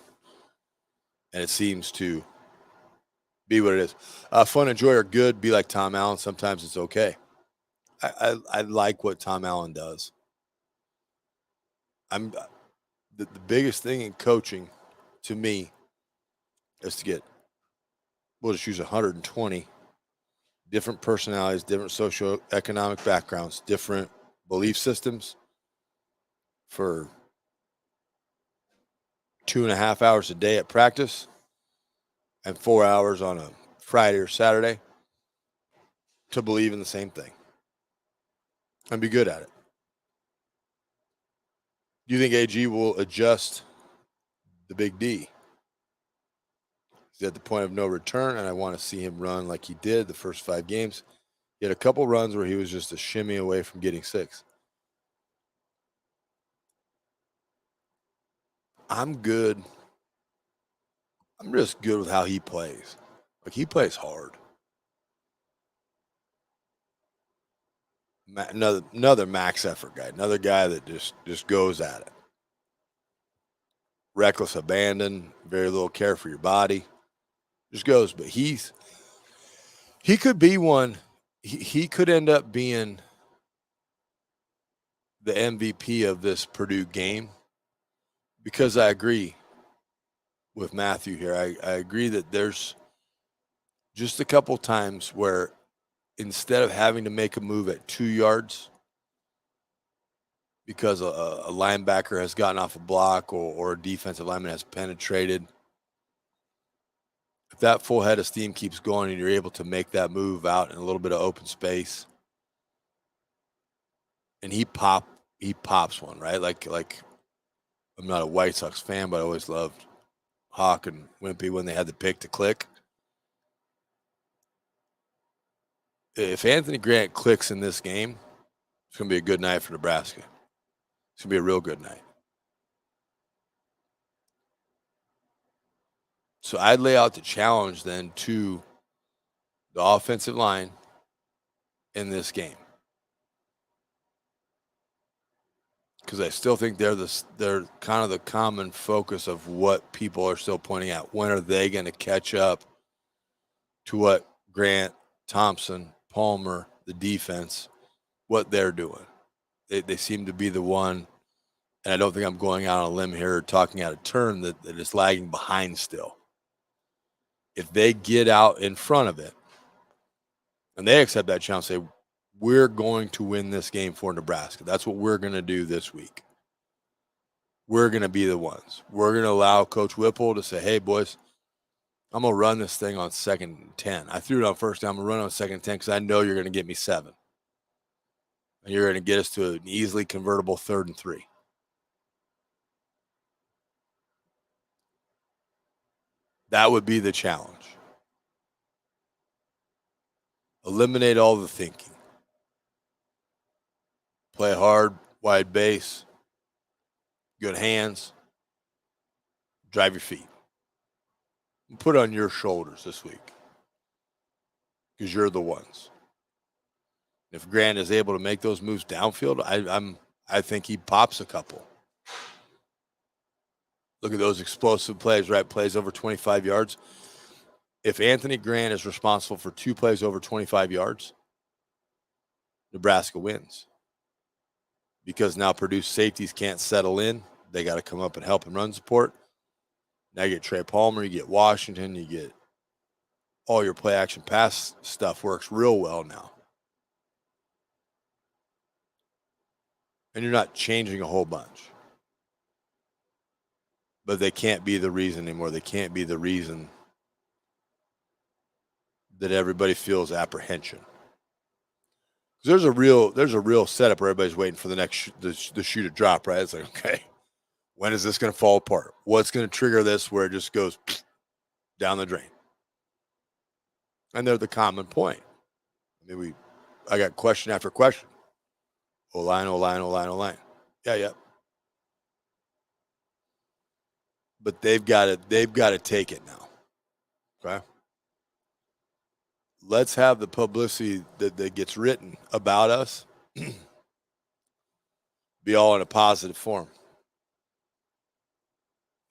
And it seems to be what it is. Fun, enjoy, or good. Be like Tom Allen. Sometimes it's okay. I like what Tom Allen does. The biggest thing in coaching to me is to get, we'll just use 120 different personalities, different socioeconomic backgrounds, different belief systems for 2.5 hours a day at practice and 4 hours on a Friday or Saturday to believe in the same thing and be good at it. Do you think AG will adjust the big D? He's at the point of no return, and I want to see him run like he did the first 5 games. He had a couple runs where he was just a shimmy away from getting 6. I'm good. I'm just good with how he plays. Like he plays hard. Another max effort guy. Another guy that just goes at it. Reckless abandon. Very little care for your body. Just goes. But he could be one. He could end up being the MVP of this Purdue game because I agree with Matthew here. I agree that there's just a couple times where instead of having to make a move at 2 yards because a linebacker has gotten off a block or a defensive lineman has penetrated, if that full head of steam keeps going and you're able to make that move out in a little bit of open space, and he pops one, right? Like I'm not a White Sox fan, but I always loved Hawk and Wimpy when they had the pick to click. If Anthony Grant clicks in this game, it's going to be a good night for Nebraska. It's going to be a real good night. So I'd lay out the challenge then to the offensive line in this game. Because I still think they're kind of the common focus of what people are still pointing out. When are they going to catch up to what Grant, Thompson, Palmer, the defense, what they're doing? They seem to be the one, and I don't think I'm going out on a limb here or talking out of turn that is lagging behind still. If they get out in front of it and they accept that challenge, say, we're going to win this game for Nebraska. That's what we're going to do this week. We're going to be the ones. We're going to allow Coach Whipple to say, hey, boys, I'm going to run this thing on 2nd and 10. I threw it on first down. I'm going to run on 2nd and 10 because I know you're going to get me 7. And you're going to get us to an easily convertible 3rd and 3. That would be the challenge. Eliminate all the thinking. Play hard, wide base, good hands, drive your feet. Put it on your shoulders this week because you're the ones. If Grant is able to make those moves downfield, I think he pops a couple. Look at those explosive plays, right? Plays over 25 yards. If Anthony Grant is responsible for 2 plays over 25 yards, Nebraska wins. Because now Purdue safeties can't settle in. They got to come up and help and run support. Now you get Trey Palmer, you get Washington, you get all your play action pass stuff works real well now. And you're not changing a whole bunch. But they can't be the reason anymore. They can't be the reason that everybody feels apprehension. There's a real setup where everybody's waiting for the next the shoe to drop, right? It's like, okay, when is this going to fall apart? What's going to trigger this where it just goes down the drain? And they're the common point. I mean, I got question after question. O-line, O-line, O-line, O-line. Yeah. But they've got to take it now. Okay? Let's have the publicity that gets written about us be all in a positive form.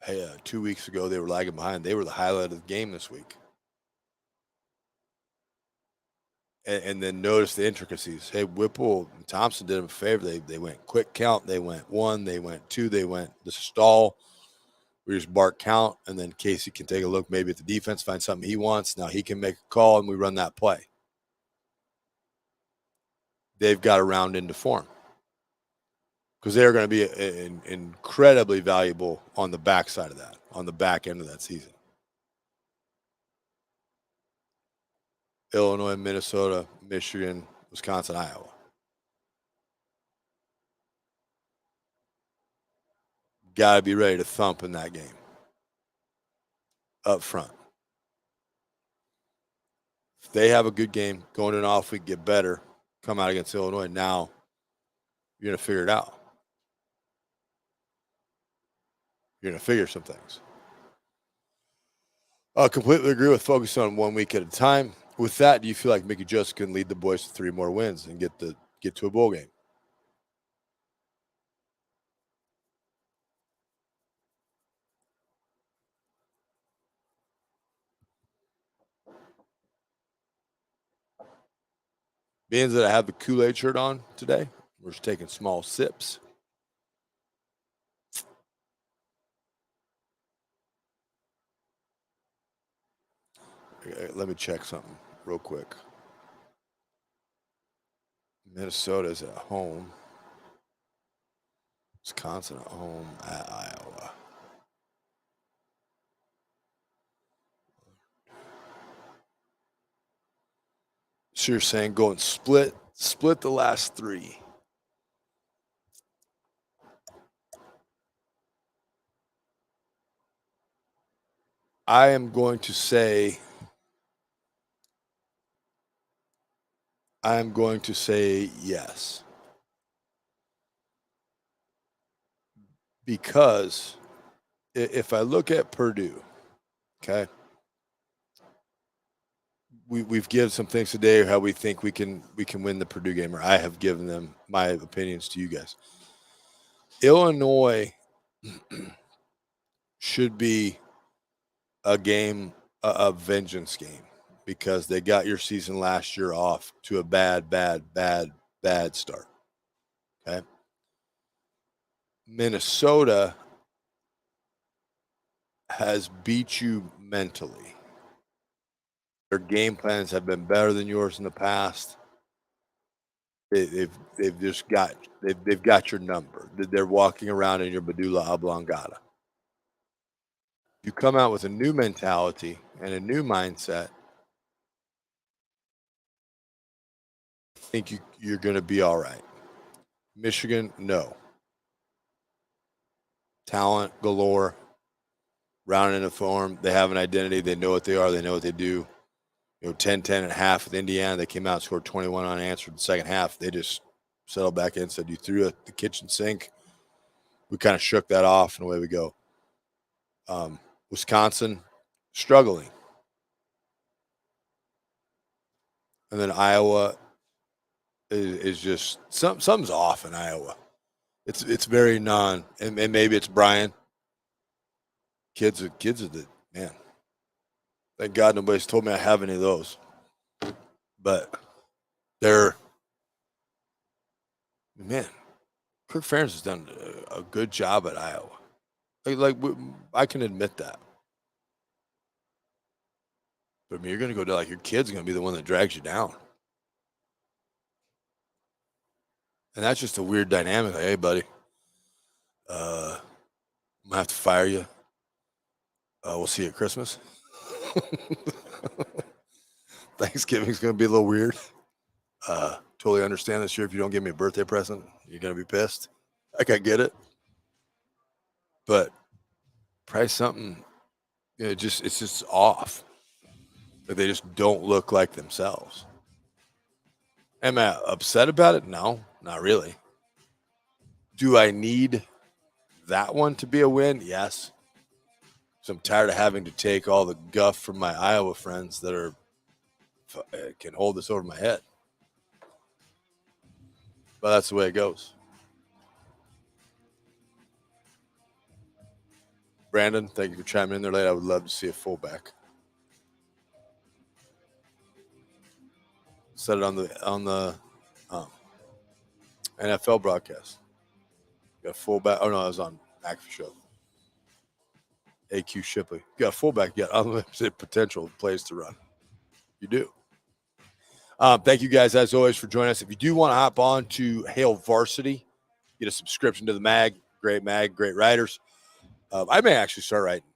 Hey, 2 weeks ago, they were lagging behind. They were the highlight of the game this week. And then notice the intricacies. Hey, Whipple and Thompson did them a favor. They went quick count. They went 1. They went 2. They went the stall. We just bark count. And then Casey can take a look maybe at the defense, find something he wants. Now he can make a call, and we run that play. They've got to round into form. Because they're going to be incredibly valuable on the backside of that, on the back end of that season. Illinois, Minnesota, Michigan, Wisconsin, Iowa. Got to be ready to thump in that game. Up front. If they have a good game, going in off week, get better, come out against Illinois, now you're going to figure it out. You're going to figure some things. I completely agree with focusing on 1 week at a time. With that, do you feel like Mickey Joseph can lead the boys to 3 more wins and get to a bowl game? Being that I have the Kool-Aid shirt on today, we're just taking small sips. Let me check something real quick. Minnesota's at home. Wisconsin at home at Iowa. So you're saying go and split the last 3. I am going to say yes. Because if I look at Purdue, okay, we've given some things today how we think we can win the Purdue game, or I have given them my opinions to you guys. Illinois should be a game, a vengeance game, because they got your season last year off to a bad start. Okay. Minnesota has beat you mentally. Their game plans have been better than yours in the past. They've got your number. They're walking around in your medulla oblongata. You come out with a new mentality and a new mindset. I think you're going to be all right. Michigan, no. Talent galore, rounding into form. They have an identity. They know what they are. They know what they do. 10-10 at half with Indiana. They came out and scored 21 unanswered in the second half. They just settled back in, said you threw at the kitchen sink. We kind of shook that off, and away we go. Wisconsin, struggling. And then Iowa is just something's off in Iowa. It's very and maybe it's Brian. Kids are the man. Thank God nobody's told me I have any of those. But they're man. Kirk Ferentz has done a good job at Iowa. I can admit that. But I mean, you're going to go down, your kid's going to be the one that drags you down. And that's just a weird dynamic. Like, hey, buddy, I'm going to have to fire you. We'll see you at Christmas. Thanksgiving's going to be a little weird. Totally understand this year. If you don't give me a birthday present, you're going to be pissed. I get it. But probably something, it's just off. They just don't look like themselves. Am I upset about it? No, not really. Do I need that one to be a win? Yes. So I'm tired of having to take all the guff from my Iowa friends that can hold this over my head. But that's the way it goes. Brandon, thank you for chiming in there late. I would love to see a fullback. Said it on the NFL broadcast. Got a fullback. Oh no, I was on McAfee show. AQ Shipley. You got a fullback. You got unlimited potential plays to run. You do. Thank you guys as always for joining us. If you do want to hop on to Hail Varsity, get a subscription to the mag, great writers. I may actually start writing.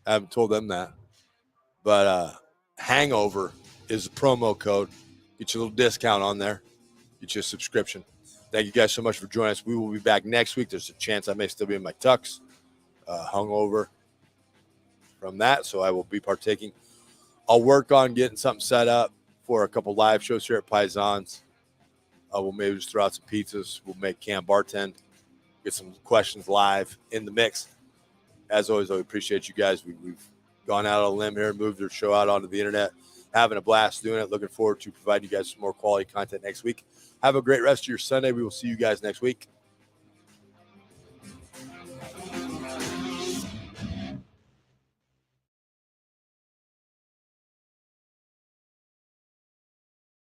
I haven't told them that, but Hangover is the promo code. Get you a little discount on there. Get you a subscription. Thank you guys so much for joining us. We will be back next week. There's a chance I may still be in my tux, hungover from that, so I will be partaking. I'll work on getting something set up for a couple live shows here at Paisans. We'll maybe just throw out some pizzas. We'll make Cam bartend, get some questions live in the mix. As always, I appreciate you guys. We've gone out on a limb here and moved our show out onto the internet. Having a blast doing it. Looking forward to providing you guys some more quality content next week. Have a great rest of your Sunday. We will see you guys next week.